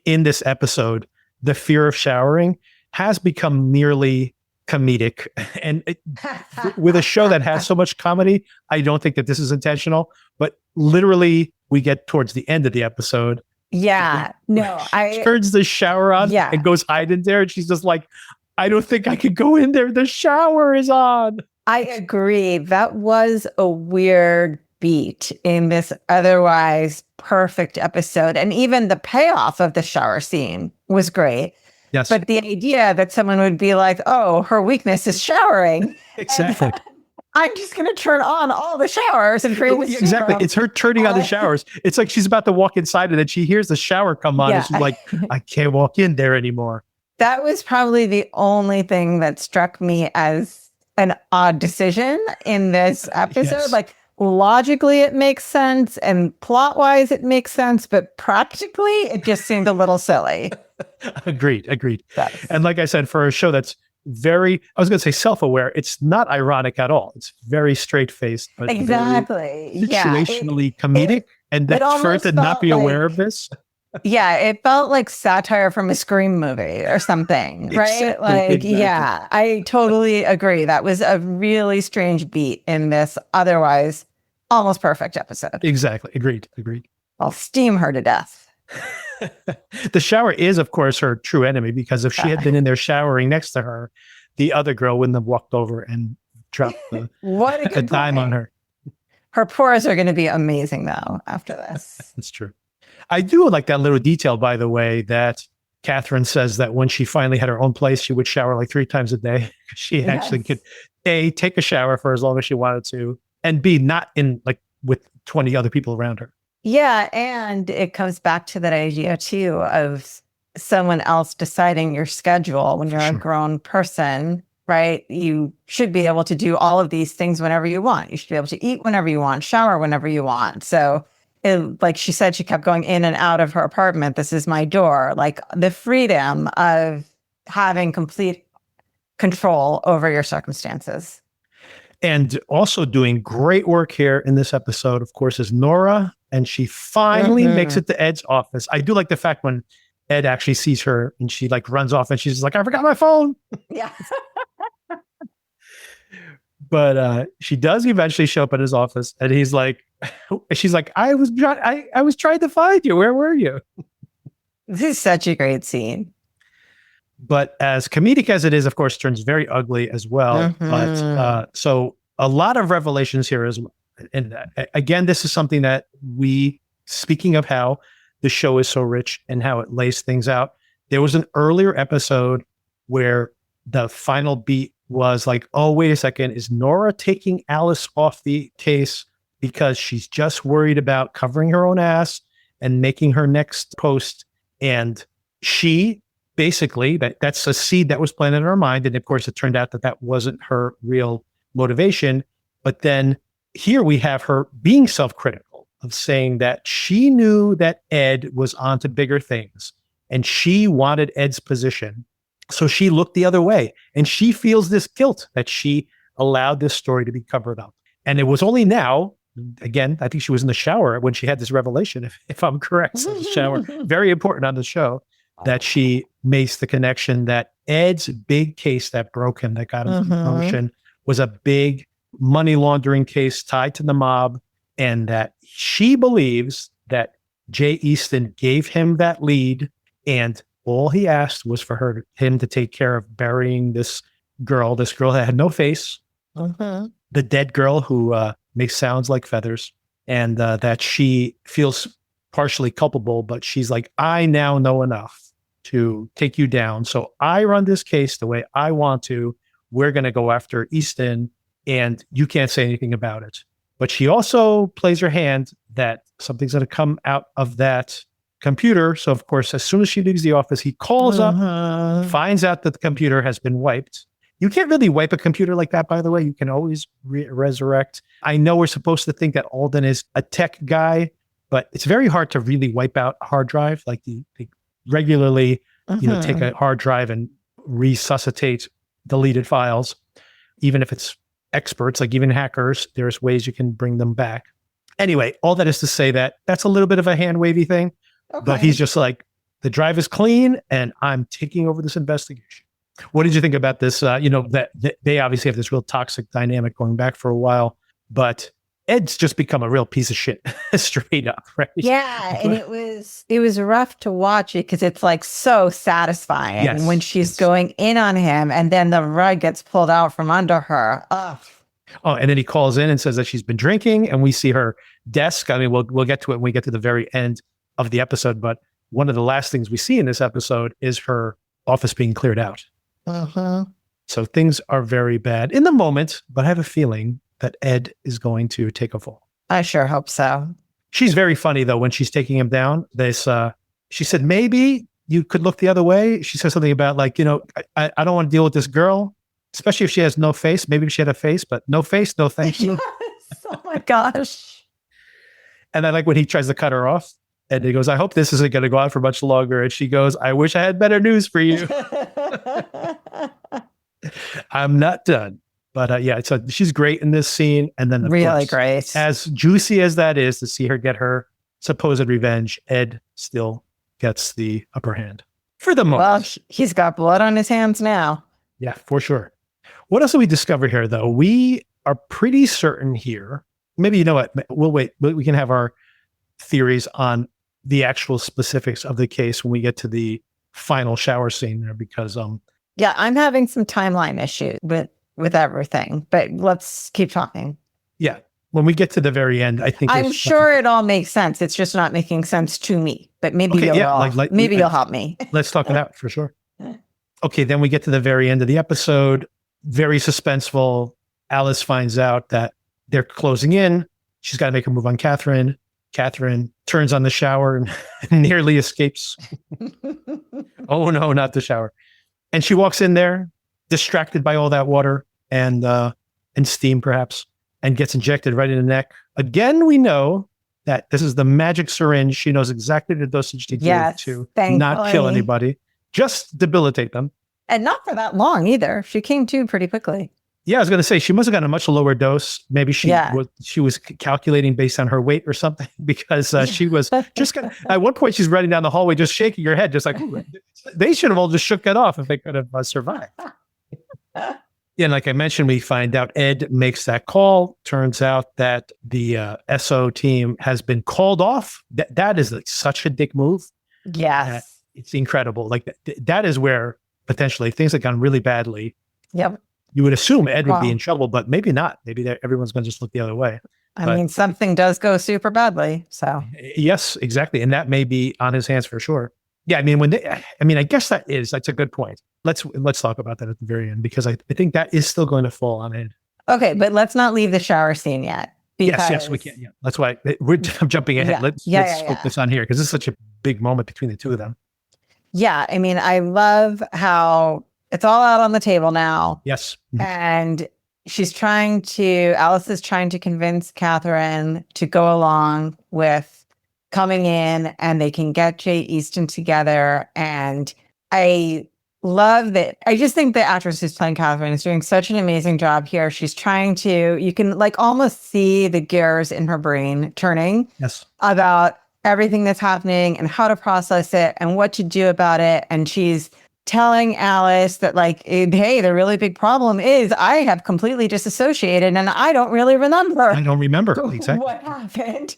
in this episode, the fear of showering has become nearly comedic. And with a show that has so much comedy, I don't think that this is intentional. But literally, we get towards the end of the episode. Yeah. No, turns the shower on and goes hide in there. And she's just like, I don't think I could go in there. The shower is on. I agree. That was a weird beat in this otherwise perfect episode. And even the payoff of the shower scene was great. Yes. But the idea that someone would be like, oh, her weakness is showering. Exactly. I'm just going to turn on all the showers and create this Exactly. It's her turning on the showers. It's like she's about to walk inside and then she hears the shower come on and she's like, I can't walk in there anymore. That was probably the only thing that struck me as an odd decision in this episode. Yes. Like logically it makes sense and plot wise it makes sense, but practically it just seemed a little silly. Agreed. And like I said, for a show that's very, I was going to say self-aware, it's not ironic at all. It's very straight-faced, but exactly situationally comedic. And that for it to not be aware of this. Yeah, it felt like satire from a Scream movie or something, right? Exactly, Like, exactly. yeah, I totally agree. That was a really strange beat in this otherwise almost perfect episode. Exactly. Agreed. I'll steam her to death. The shower is, of course, her true enemy, because if she had been in there showering next to her, the other girl wouldn't have walked over and dropped What a a good dime on point. her. Her pores are going to be amazing, though, after this. That's true. I do like that little detail, by the way, that Catherine says that when she finally had her own place, she would shower like 3 times a day. She actually could, A, take a shower for as long as she wanted to, and B, not in like with 20 other people around her. Yeah, and it comes back to that idea, too, of someone else deciding your schedule when you're a grown person, right? You should be able to do all of these things whenever you want. You should be able to eat whenever you want, shower whenever you want. So, like she said, she kept going in and out of her apartment. This is my door. Like the freedom of having complete control over your circumstances. And also doing great work here in this episode, of course, is Nora. And she finally makes it to Ed's office. I do like the fact when Ed actually sees her and she like runs off and she's like, I forgot my phone. Yeah. But she does eventually show up at his office, and he's like, she's like, I was trying to find you. Where were you? This is such a great scene. But as comedic as it is, of course, turns very ugly as well. But so a lot of revelations here as well. And again, this is something that speaking of how the show is so rich and how it lays things out, there was an earlier episode where the final beat was like, oh, wait a second, is Nora taking Alice off the case because she's just worried about covering her own ass and making her next post? And she basically, that's a seed that was planted in her mind. And of course, it turned out that wasn't her real motivation. But then here we have her being self-critical of saying that she knew that Ed was onto bigger things and she wanted Ed's position. So she looked the other way, and she feels this guilt that she allowed this story to be covered up. And it was only now, again, I think she was in the shower when she had this revelation, if I'm correct. So the shower, very important on the show, that she makes the connection that Ed's big case that broke him, that got him promotion, was a big money laundering case tied to the mob, and that she believes that Jay Easton gave him that lead, and all he asked was for him to take care of burying this girl that had no face, the dead girl who makes sounds like feathers, and that she feels partially culpable, but she's like, I now know enough to take you down. So I run this case the way I want to. We're going to go after Easton, and you can't say anything about it. But she also plays her hand that something's going to come out of that computer. So of course, as soon as she leaves the office, he calls up, finds out that the computer has been wiped. You can't really wipe a computer like that, by the way. You can always resurrect. I know we're supposed to think that Alden is a tech guy, but it's very hard to really wipe out a hard drive. Like they regularly, take a hard drive and resuscitate deleted files. Even if it's experts, like even hackers, there's ways you can bring them back. Anyway, all that is to say that that's a little bit of a hand wavy thing. Okay. But he's just like, the drive is clean and I'm taking over this investigation. What did you think about this? That they obviously have this real toxic dynamic going back for a while, but Ed's just become a real piece of shit straight up, right? Yeah. And it was rough to watch it because it's like so satisfying when she's going in on him and then the rug gets pulled out from under her. Ugh. Oh, and then he calls in and says that she's been drinking, and we see her desk. I mean, we'll get to it when we get to the very end of the episode, but one of the last things we see in this episode is her office being cleared out. So things are very bad in the moment, but I have a feeling that Ed is going to take a fall. I sure hope so. She's very funny though when she's taking him down. She said, maybe you could look the other way. She says something about like, I don't want to deal with this girl, especially if she has no face. Maybe if she had a face, but no face, no thank you. Yes. Oh my gosh. And I like when he tries to cut her off. And he goes, I hope this isn't going to go on for much longer. And she goes, I wish I had better news for you. I'm not done. But so she's great in this scene. And then really great. As juicy as that is to see her get her supposed revenge, Ed still gets the upper hand for the moment. Well, he's got blood on his hands now. Yeah, for sure. What else have we discovered here, though? We are pretty certain here. Maybe, you know what? We'll wait. We can have our theories on the actual specifics of the case when we get to the final shower scene there, because yeah, I'm having some timeline issues with everything, but let's keep talking. Yeah, when we get to the very end, I think I'm sure it all makes sense. It's just not making sense to me, but maybe you'll help me. Let's talk it out for sure. Okay, then we get to the very end of the episode. Very suspenseful. Alice finds out that they're closing in. She's got to make a move on Catherine. Catherine turns on the shower and nearly escapes. Oh no, not the shower. And she walks in there, distracted by all that water and steam perhaps, and gets injected right in the neck. Again, we know that this is the magic syringe. She knows exactly the dosage to give to not kill anybody, just debilitate them. And not for that long either. She came to pretty quickly. Yeah, I was going to say she must have gotten a much lower dose. Maybe she was calculating based on her weight or something, because she was just at one point she's running down the hallway, just shaking her head, just like, they should have all just shook that off if they could have survived. Yeah, and like I mentioned, we find out Ed makes that call. Turns out that the SO team has been called off. That is like such a dick move. Yes, it's incredible. Like that is where potentially things have gone really badly. Yep. You would assume Ed would be in trouble, but maybe not. Maybe everyone's going to just look the other way. I mean, something does go super badly. So yes, exactly. And that may be on his hands for sure. Yeah. I mean, I guess that's a good point. Let's talk about that at the very end, because I think that is still going to fall on Ed. Okay. But let's not leave the shower scene yet. Yes, we can. Yeah. That's why I'm jumping ahead. Let's focus on here, because this is such a big moment between the two of them. Yeah. I mean, I love how it's all out on the table now. Yes. And Alice is trying to convince Catherine to go along with coming in, and they can get Jay Easton together. And I love that. I just think the actress who's playing Catherine is doing such an amazing job here. She's you can like almost see the gears in her brain turning about everything that's happening and how to process it and what to do about it. And she's telling Alice that, like, hey, the really big problem is I have completely disassociated and I don't really remember. I don't remember exactly what happened,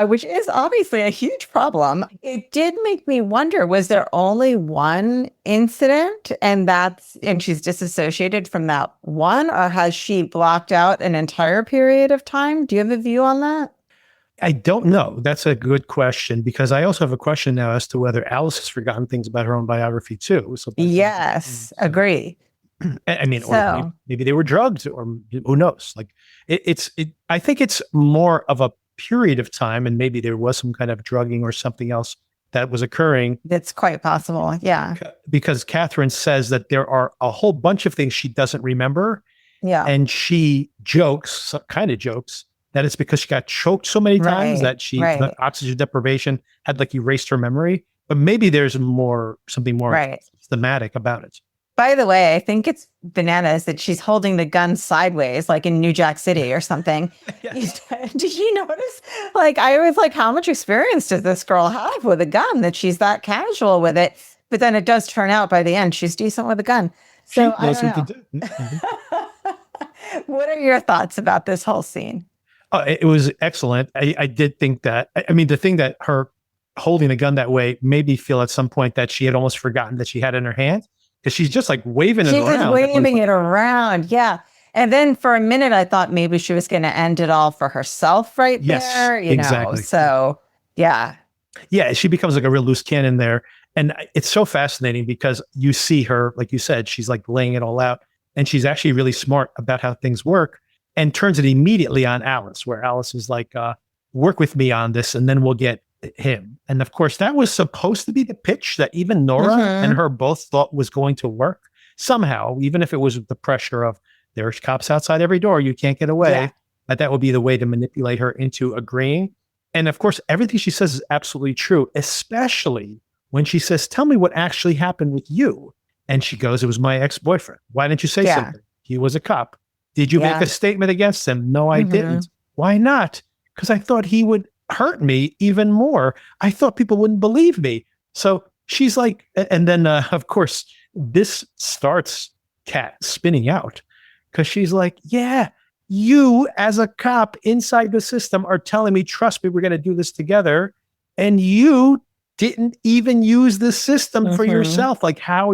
which is obviously a huge problem. It did make me wonder, was there only one incident and she's disassociated from that one, or has she blocked out an entire period of time? Do you have a view on that? I don't know. That's a good question, because I also have a question now as to whether Alice has forgotten things about her own biography too. So yes, agree. I mean, or maybe they were drugged, or who knows? Like I think it's more of a period of time, and maybe there was some kind of drugging or something else that was occurring. That's quite possible. Yeah. Because Catherine says that there are a whole bunch of things she doesn't remember. Yeah. And she kind of jokes, that it's because she got choked so many times that the oxygen deprivation had like erased her memory. But maybe there's something more thematic about it. By the way, I think it's bananas that she's holding the gun sideways, like in New Jack City or something. Did you notice? Like, I was like, how much experience does this girl have with a gun that she's that casual with it? But then it does turn out by the end, she's decent with a gun. So I don't know. What are your thoughts about this whole scene? It was excellent. I did think that, I mean, the thing that her holding a gun that way made me feel at some point that she had almost forgotten that she had it in her hand, because she's just like waving it around. She was waving it around. Yeah. And then for a minute, I thought maybe she was going to end it all for herself there. You know? So, yeah. Yeah. She becomes like a real loose cannon there. And it's so fascinating because you see her, like you said, she's like laying it all out, and she's actually really smart about how things work, and turns it immediately on Alice, where Alice is like, work with me on this, and then we'll get him. And of course, that was supposed to be the pitch that even Nora and her both thought was going to work somehow, even if it was the pressure of there's cops outside every door, you can't get away. That would be the way to manipulate her into agreeing. And of course, everything she says is absolutely true, especially when she says, tell me what actually happened with you. And she goes, it was my ex-boyfriend. Why didn't you say something? He was a cop. Did you make a statement against him? No, I didn't. Why not? Because I thought he would hurt me even more. I thought people wouldn't believe me. So she's like, and then of course, this starts Kat spinning out because she's like, yeah, you as a cop inside the system are telling me, trust me, we're going to do this together. And you didn't even use the system for yourself. Like, how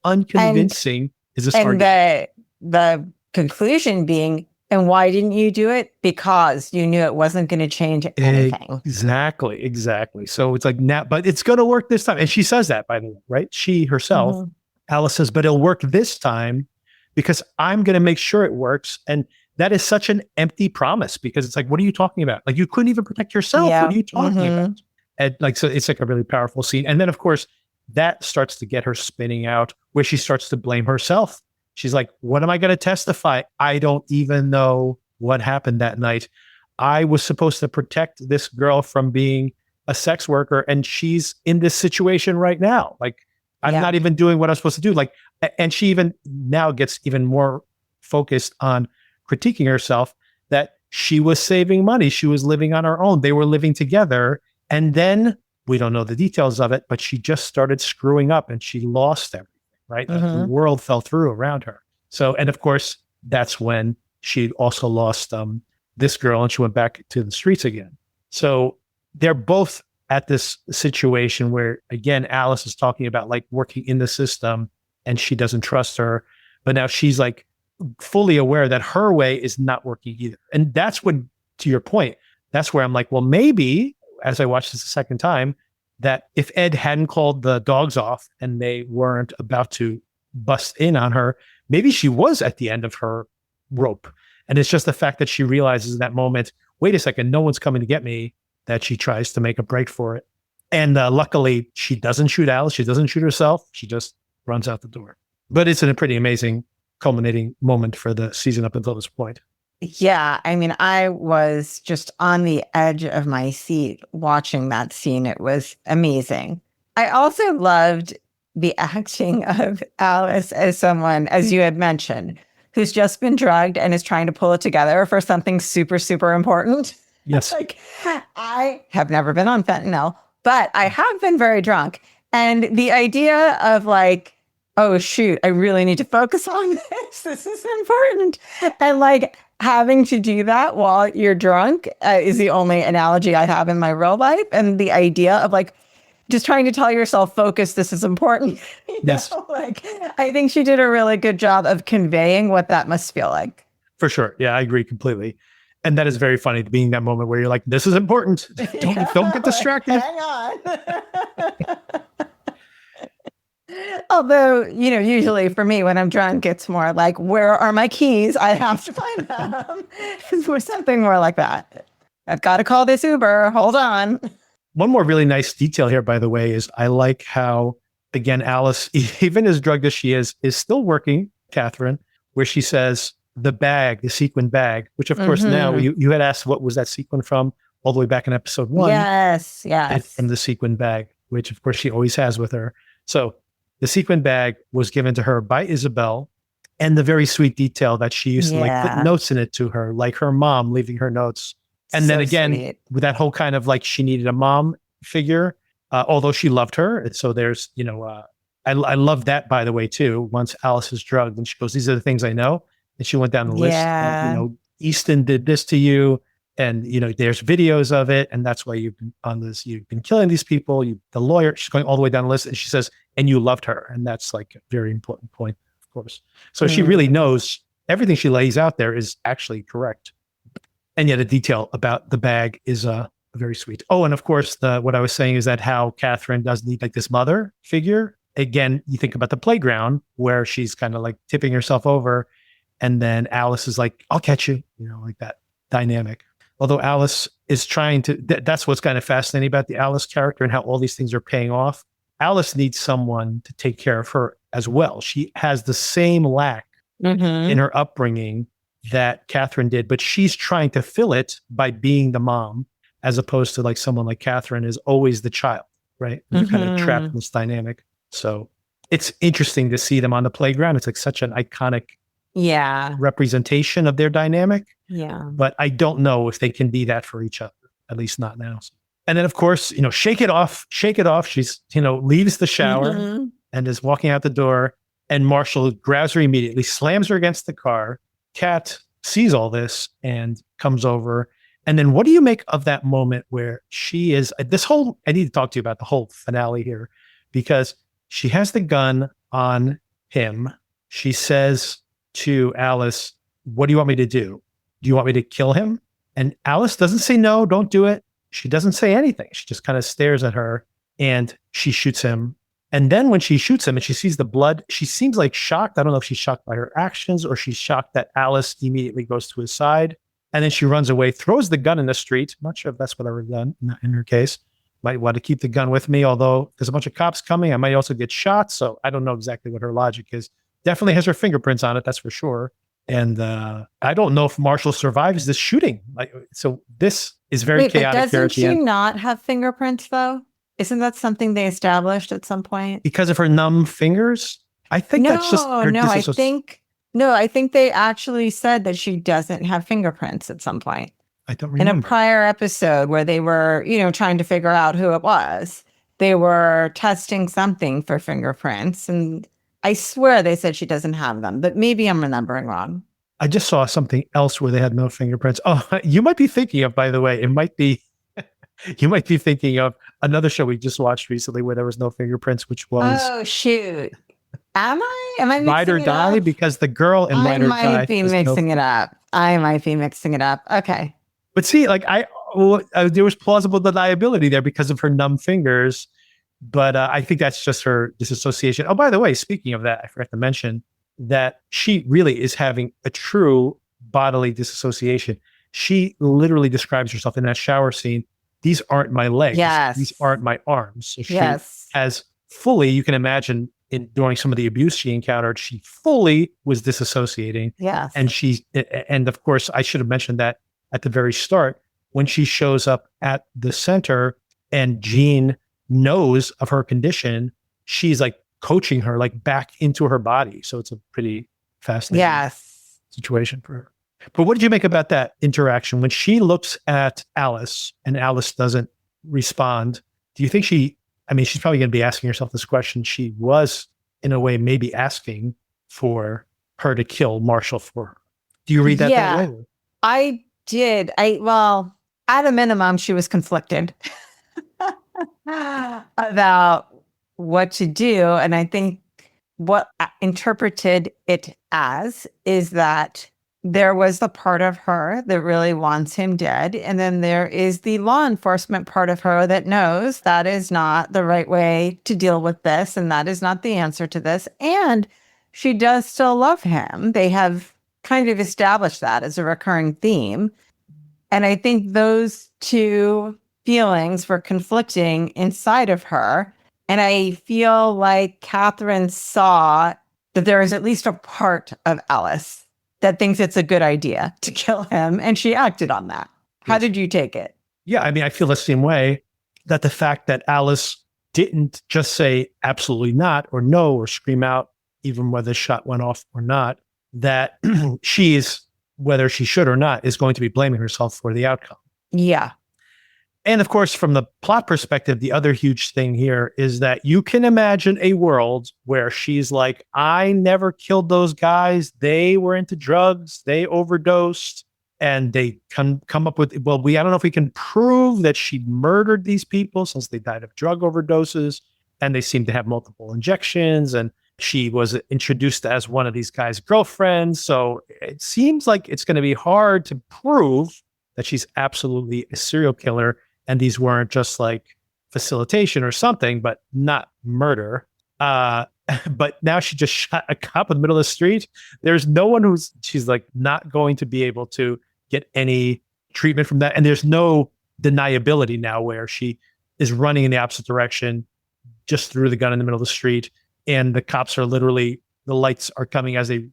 unconvincing is this argument? And the conclusion being, and why didn't you do it? Because you knew it wasn't going to change anything. Exactly. So it's like now, but it's going to work this time. And she says that, by the way, right? She herself, Alice says, but it'll work this time because I'm going to make sure it works. And that is such an empty promise because it's like, what are you talking about? Like, you couldn't even protect yourself. Yeah. What are you talking about? And like, so it's like a really powerful scene. And then of course that starts to get her spinning out where she starts to blame herself. She's like, what am I going to testify? I don't even know what happened that night. I was supposed to protect this girl from being a sex worker, and she's in this situation right now. Like, I'm not even doing what I'm supposed to do. Like, and she even now gets even more focused on critiquing herself that she was saving money. She was living on her own. They were living together. And then we don't know the details of it, but she just started screwing up and she lost everything. Right? The world fell through around her. So, and of course, that's when she also lost this girl and she went back to the streets again. So they're both at this situation where, again, Alice is talking about like working in the system and she doesn't trust her. But now she's like fully aware that her way is not working either. And that's when, to your point, that's where I'm like, well, maybe as I watched this a second time, that if Ed hadn't called the dogs off and they weren't about to bust in on her, maybe she was at the end of her rope. And it's just the fact that she realizes in that moment, wait a second, no one's coming to get me, that she tries to make a break for it. And luckily, she doesn't shoot Alice. She doesn't shoot herself. She just runs out the door. But it's a pretty amazing culminating moment for the season up until this point. Yeah, I mean, I was just on the edge of my seat watching that scene. It was amazing. I also loved the acting of Alice as someone, as you had mentioned, who's just been drugged and is trying to pull it together for something super, super important. Yes. Like, I have never been on fentanyl, but I have been very drunk. And the idea of like, oh, shoot, I really need to focus on this. This is important. And like, having to do that while you're drunk is the only analogy I have in my real life. And the idea of like just trying to tell yourself, focus, this is important. Yes. Like, I think she did a really good job of conveying what that must feel like. For sure. Yeah, I agree completely. And that is very funny, being that moment where you're like, this is important. Don't get distracted. Hang on. Although, you know, usually for me, when I'm drunk, it's more like, where are my keys? I have to find them. Or something more like that. I've got to call this Uber. Hold on. One more really nice detail here, by the way, is I like how, again, Alice, even as drugged as she is still working, Catherine, where she says the bag, the sequin bag, which of course now you had asked, what was that sequin from all the way back in episode 1? Yes. It's from the sequin bag, which of course she always has with her. So the sequin bag was given to her by Isabel, and the very sweet detail that she used to like put notes in it to her, like her mom leaving her notes. And then again, with that whole kind of like she needed a mom figure, although she loved her. So there's, you know, I love that, by the way, too. Once Alice is drugged and she goes, these are the things I know. And she went down the list. You know, Easton did this to you. And, you know, there's videos of it. And that's why you've been on this, you've been killing these people. The lawyer, she's going all the way down the list. And she says, and you loved her. And that's like a very important point, of course. So she really knows everything she lays out there is actually correct. And yet a detail about the bag is very sweet. Oh, and of course, what I was saying is that how Catherine does need like this mother figure. Again, you think about the playground where she's kind of like tipping herself over. And then Alice is like, I'll catch you, you know, like that dynamic. Although Alice is trying to, that's what's kind of fascinating about the Alice character and how all these things are paying off. Alice needs someone to take care of her as well. She has the same lack in her upbringing that Catherine did, but she's trying to fill it by being the mom, as opposed to like someone like Catherine is always the child, right? They're kind of trapped in this dynamic. So it's interesting to see them on the playground. It's like such an iconic representation of their dynamic. Yeah. But I don't know if they can be that for each other, at least not now. And then, of course, shake it off, shake it off. She's, leaves the shower and is walking out the door. And Marshall grabs her immediately, slams her against the car. Kat sees all this and comes over. And then what do you make of that moment where she is I need to talk to you about the whole finale here, because she has the gun on him. She says to Alice, what do you want me to do? Do you want me to kill him? And Alice doesn't say no, don't do it. She doesn't say anything. She just kind of stares at her and she shoots him. And then when she shoots him and she sees the blood, she seems like shocked. I don't know if she's shocked by her actions or she's shocked that Alice immediately goes to his side. And then she runs away, throws the gun in the street. I'm not sure if that's what I would have done in her case. Might want to keep the gun with me, although there's a bunch of cops coming. I might also get shot. So I don't know exactly what her logic is. Definitely has her fingerprints on it, that's for sure. And I don't know if Marshall survives this shooting. So this is very chaotic. But doesn't she not have fingerprints, though? Isn't that something they established at some point? Because of her numb fingers? I think that's just her I think they actually said that she doesn't have fingerprints at some point. I don't remember. In a prior episode where they were, trying to figure out who it was, they were testing something for fingerprints. And I swear they said she doesn't have them, but maybe I'm remembering wrong. I just saw something else where they had no fingerprints. Oh, you might be thinking of, by the way, you might be thinking of another show we just watched recently where there was no fingerprints, which was... Oh, shoot. Am I mixing Ride or Die? Up? Because the girl in Ride or Die... I might be mixing it up. Okay. But see, there was plausible deniability there because of her numb fingers. But I think that's just her disassociation. Oh, by the way, speaking of that, I forgot to mention that she really is having a true bodily disassociation. She literally describes herself in that shower scene. These aren't my legs. Yes. These aren't my arms. So she yes. has fully, you can imagine, during some of the abuse she encountered, she fully was disassociating. Yes. And of course, I should have mentioned that at the very start, when she shows up at the center and Jean knows of her condition, she's like coaching her like back into her body. So it's a pretty fascinating situation for her. But what did you make about that interaction when she looks at Alice and Alice doesn't respond? Do you think she's probably going to be asking herself this question. She was in a way maybe asking for her to kill Marshall for her. Do you read that way? I did. Well, at a minimum, she was conflicted about what to do. And I think what I interpreted it as is that there was the part of her that really wants him dead. And then there is the law enforcement part of her that knows that is not the right way to deal with this. And that is not the answer to this. And she does still love him. They have kind of established that as a recurring theme. And I think those two feelings were conflicting inside of her. And I feel like Catherine saw that there is at least a part of Alice that thinks it's a good idea to kill him. And she acted on that. How did you take it? Yeah, I feel the same way, that the fact that Alice didn't just say absolutely not or no or scream out, even whether the shot went off or not, that she is, whether she should or not, is going to be blaming herself for the outcome. Yeah. And of course, from the plot perspective, the other huge thing here is that you can imagine a world where she's like, I never killed those guys. They were into drugs. They overdosed. And they come up with, well, I don't know if we can prove that she murdered these people since they died of drug overdoses. And they seem to have multiple injections. And she was introduced as one of these guys' girlfriends. So it seems like it's going to be hard to prove that she's absolutely a serial killer. And these weren't just like facilitation or something, but not murder. But now she just shot a cop in the middle of the street. There's no one she's like not going to be able to get any treatment from that. And there's no deniability now where she is running in the opposite direction, just threw the gun in the middle of the street. And the cops are literally, the lights are coming as they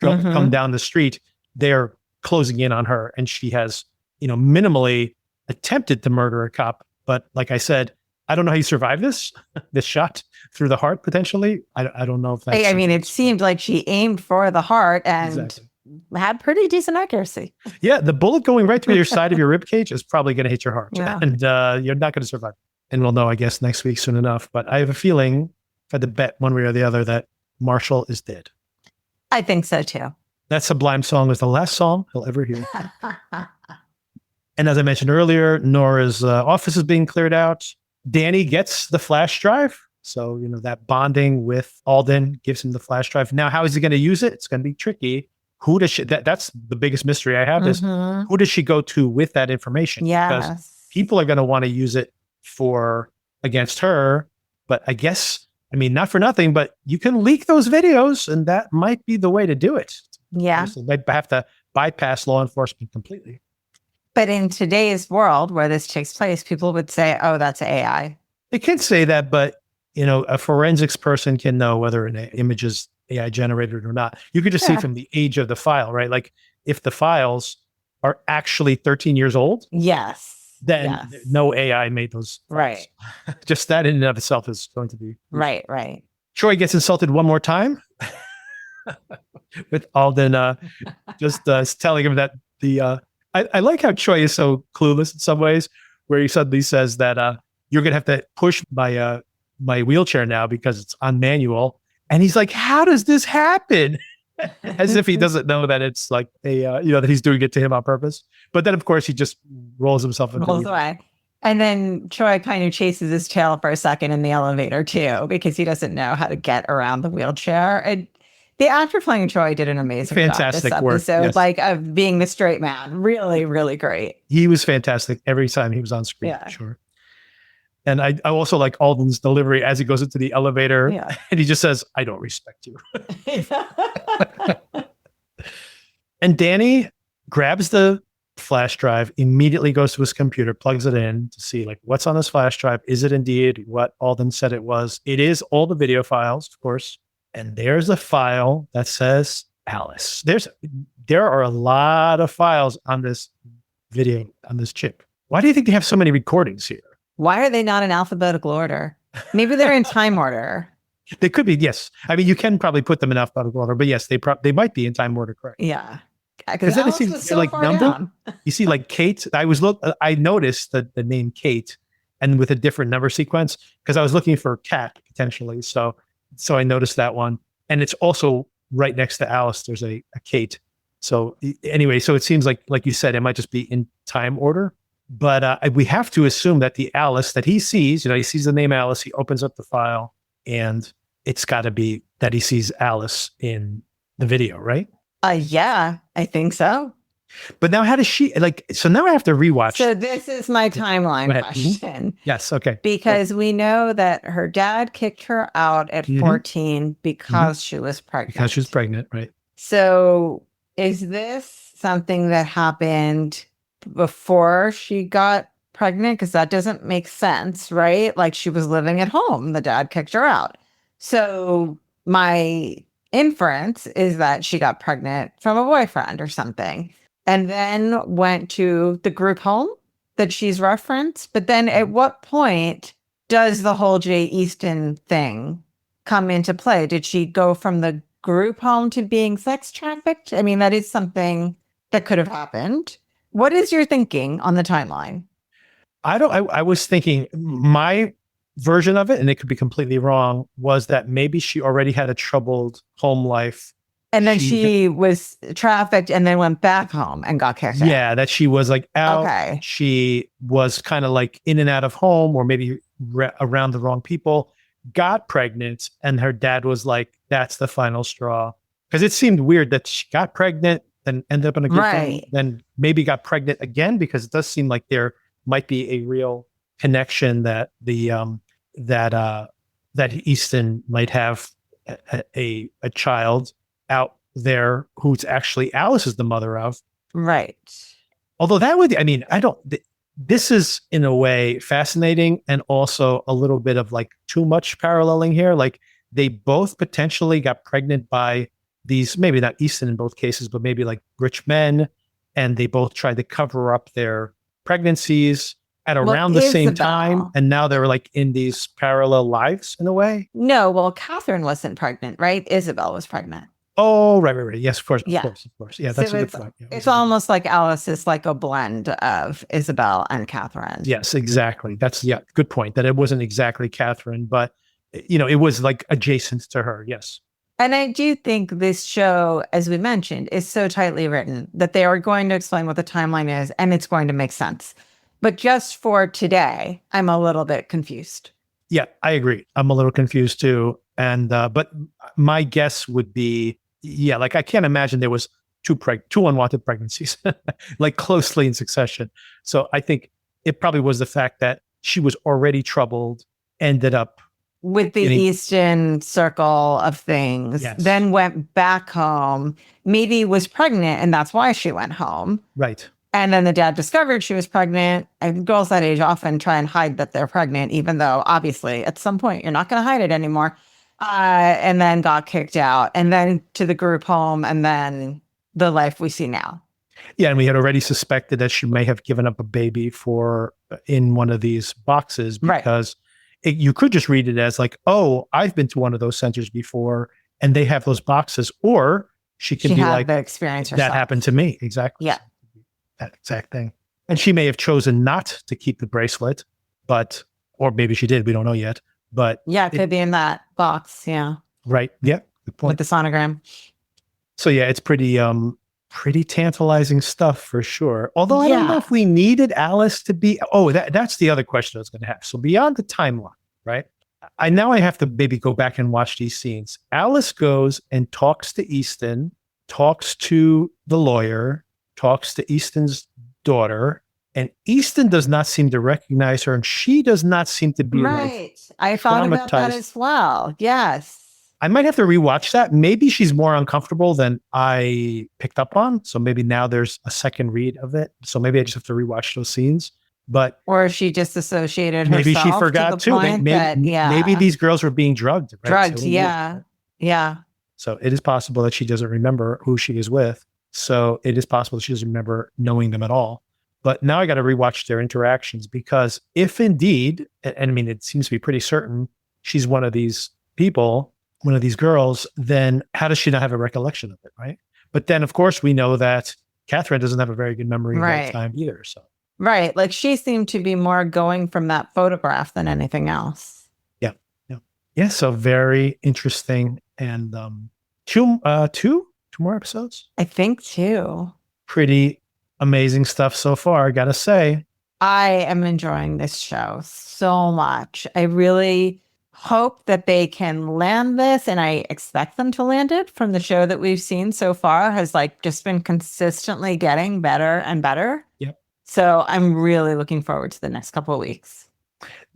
come down the street. They're closing in on her. And she has, minimally attempted to murder a cop. But like I said, I don't know how you survive this shot through the heart, potentially. I don't know if that's... it seemed like she aimed for the heart and had pretty decent accuracy. Yeah, the bullet going right through your side of your rib cage is probably going to hit your heart, Yeah. and you're not going to survive. And we'll know, I guess, next week soon enough. But I have a feeling, if I had to bet one way or the other, that Marshall is dead. I think so too. That Sublime song was the last song he'll ever hear. And as I mentioned earlier, Nora's office is being cleared out. Danny gets the flash drive. So, that bonding with Alden gives him the flash drive. Now, how is he going to use it? It's going to be tricky. Who does she, that's the biggest mystery I have is who does she go to with that information? Yes. Because people are going to want to use it against her. But I guess, not for nothing, but you can leak those videos and that might be the way to do it. Yeah. So they have to bypass law enforcement completely. But in today's world where this takes place, people would say, oh, that's AI. They can say that, but a forensics person can know whether an image is AI generated or not. You could just see from the age of the file, right? Like if the files are actually 13 years old, then no AI made those files. Right. Just that in and of itself is going to be right. Choi gets insulted one more time with Alden just telling him that I like how Choi is so clueless in some ways, where he suddenly says that you're going to have to push my wheelchair now because it's on manual. And he's like, how does this happen? As if he doesn't know that it's like that he's doing it to him on purpose. But then, of course, he just rolls himself away. And then Choi kind of chases his tail for a second in the elevator, too, because he doesn't know how to get around the wheelchair. And the actor playing Choi did an amazing fantastic job this episode, like of being the straight man. Really, really great. He was fantastic every time he was on screen. Yeah. Sure. And I also like Alden's delivery as he goes into the elevator and he just says, I don't respect you. And Danny grabs the flash drive, immediately goes to his computer, plugs it in to see like what's on this flash drive. Is it indeed what Alden said it was? It is all the video files, of course. And there's a file that says Alice. There are a lot of files on this video, on this chip. Why do you think they have so many recordings here? Why are they not in alphabetical order? Maybe they're in time order. They could be, yes. You can probably put them in alphabetical order, but yes, they might be in time order, correct? Yeah. Because then it seems so like number. You see, like Kate. I noticed the name Kate, and with a different number sequence because I was looking for cat potentially. So I noticed that one, and it's also right next to Alice. There's a Kate. So anyway, so it seems like you said, it might just be in time order. But we have to assume that the Alice that he sees, he sees the name Alice, he opens up the file, and it's got to be that he sees Alice in the video, right? Yeah, I think so. But now how does she, so now I have to rewatch. So this is my timeline question. Yes, okay. Because we know that her dad kicked her out at 14 because she was pregnant. Because she was pregnant, right? So is this something that happened before she got pregnant? Because that doesn't make sense, right? Like she was living at home. The dad kicked her out. So my inference is that she got pregnant from a boyfriend or something and then went to the group home that she's referenced. But then at what point does the whole Jay Easton thing come into play? Did she go from the group home to being sex trafficked? That is something that could have happened. What is your thinking on the timeline? I was thinking my version of it, and it could be completely wrong, was that maybe she already had a troubled home life. And then she was trafficked and then went back home and got kicked out. Yeah, that she was like out. Okay. She was kind of like in and out of home or maybe around the wrong people, got pregnant, and her dad was like, that's the final straw. Because it seemed weird that she got pregnant, then ended up in a group home, then maybe got pregnant again, because it does seem like there might be a real connection that that Easton might have a child out there who's actually Alice is the mother of. Right. Although that would, this is in a way fascinating and also a little bit of like too much paralleling here. Like they both potentially got pregnant by these, maybe not Easton in both cases, but maybe like rich men. And they both tried to cover up their pregnancies at around the same time. And now they're like in these parallel lives in a way. No, well, Catherine wasn't pregnant, right? Isabel was pregnant. Oh, right. Yes, of course. Yeah. Of course. Yeah, that's So a good point. Yeah, it's almost like Alice is like a blend of Isabel and Catherine. yes, exactly. That's, yeah, good point. That it wasn't exactly Catherine, but, it was like adjacent to her. Yes. And I do think this show, as we mentioned, is so tightly written that they are going to explain what the timeline is and it's going to make sense. But just for today, I'm a little bit confused. Yeah, I agree. I'm a little confused too. And, but my guess would be, yeah, like I can't imagine there was two unwanted pregnancies, like closely in succession. So I think it probably was the fact that she was already troubled, ended up With the Easton circle of things, Yes. then went back home, maybe was pregnant, and that's why she went home. right. And then the dad discovered she was pregnant. And girls that age often try and hide that they're pregnant, even though obviously at some point you're not going to hide it anymore. And then got kicked out, and then to the group home, and then the life we see now. Yeah, and we had already suspected that she may have given up a baby in one of these boxes because you could just read it as like, oh, I've been to one of those centers before and they have those boxes, or she can be had like, the experience herself. that happened to me. Exactly. Yeah. That exact thing. And she may have chosen not to keep the bracelet, or maybe she did. We don't know yet. But yeah, it could be in that box. Yeah. Right. Yeah. Good point. With the sonogram. So yeah, it's pretty tantalizing stuff for sure. Although I don't know if we needed Alice to be. Oh, that's the other question I was going to have. So beyond the timeline, right? I have to maybe go back and watch these scenes. Alice goes and talks to Easton, talks to the lawyer, talks to Easton's daughter, and Easton does not seem to recognize her, and she does not seem to be right. I thought about that as well. Yes. I might have to rewatch that. Maybe she's more uncomfortable than I picked up on. So maybe now there's a second read of it. So maybe I just have to rewatch those scenes. Or she just associated herself. Maybe she forgot too. Maybe these girls were being drugged. Right? Drugged, yeah. Yeah. So it is possible that she doesn't remember who she is with. So it is possible that she doesn't remember knowing them at all. But now I got to rewatch their interactions, because if indeed, and I mean, it seems to be pretty certain she's one of these people, one of these girls, then how does she not have a recollection of it, right? But then, of course, we know that Catherine doesn't have a very good memory of that time either. So right, like she seemed to be more going from that photograph than anything else. Yeah. So very interesting, and two more episodes. I think two. Pretty amazing stuff so far, I gotta say. I am enjoying this show so much. I really hope that they can land this, and I expect them to land it. From the show that we've seen so far has like just been consistently getting better and better. Yep. So I'm really looking forward to the next couple of weeks.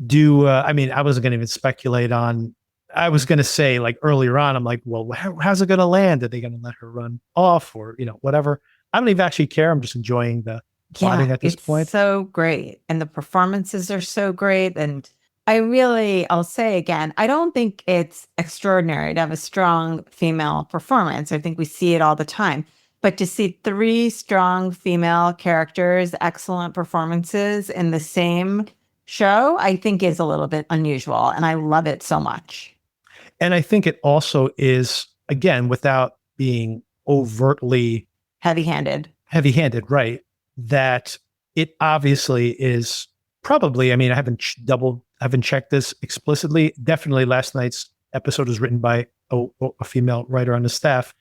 I mean, I wasn't going to even speculate on, I was going to say like earlier on, I'm like, well, how's it going to land? Are they going to let her run off or, whatever? I don't even actually care. I'm just enjoying the plotting at this point. So great. And the performances are so great. And I'll say again, I don't think it's extraordinary to have a strong female performance. I think we see it all the time. But to see 3 strong female characters, excellent performances in the same show, I think is a little bit unusual. And I love it so much. And I think it also is, again, without being overtly heavy-handed, right? That it obviously is probably, I mean, I haven't checked this explicitly. Definitely last night's episode was written by a female writer on the staff,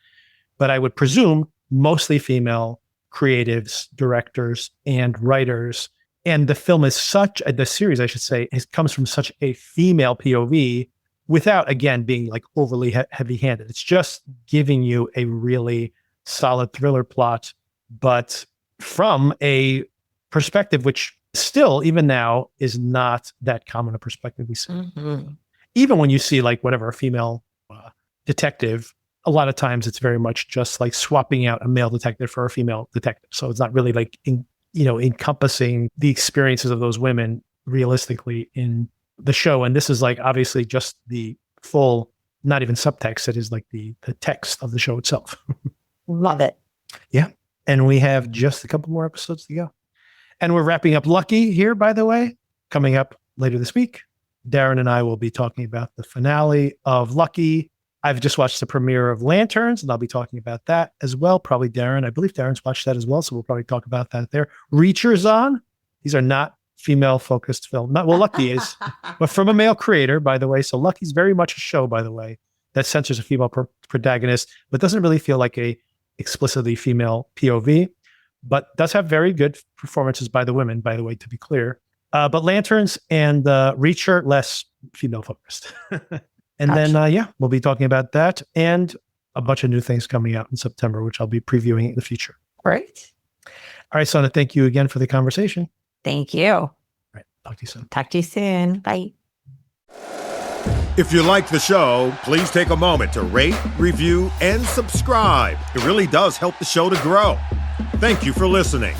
but I would presume mostly female creatives, directors, and writers. And the film is the series, I should say, comes from such a female POV without, again, being like overly heavy-handed. It's just giving you a really solid thriller plot, but from a perspective which still, even now, is not that common a perspective we see. Mm-hmm. Even when you see like whatever a female detective, a lot of times it's very much just like swapping out a male detective for a female detective. So it's not really like encompassing the experiences of those women realistically in the show. And this is like obviously just the full, not even subtext. It is like the text of the show itself. Love it. Yeah. And we have just a couple more episodes to go. And we're wrapping up Lucky here, by the way, coming up later this week. Darren and I will be talking about the finale of Lucky. I've just watched the premiere of Lanterns, and I'll be talking about that as well. Probably Darren. I believe Darren's watched that as well, so we'll probably talk about that there. Reacher's on. These are not female-focused film. Not well, Lucky is, but from a male creator, by the way. So Lucky's very much a show, by the way, that censors a female protagonist, but doesn't really feel like a explicitly female POV, but does have very good performances by the women, by the way, to be clear. But Lanterns and Reacher, less female-focused. And Gotcha. then, we'll be talking about that and a bunch of new things coming out in September, which I'll be previewing in the future. Great. All right, Sona, thank you again for the conversation. Thank you. All right, talk to you soon. Talk to you soon. Bye. If you like the show, please take a moment to rate, review, and subscribe. It really does help the show to grow. Thank you for listening.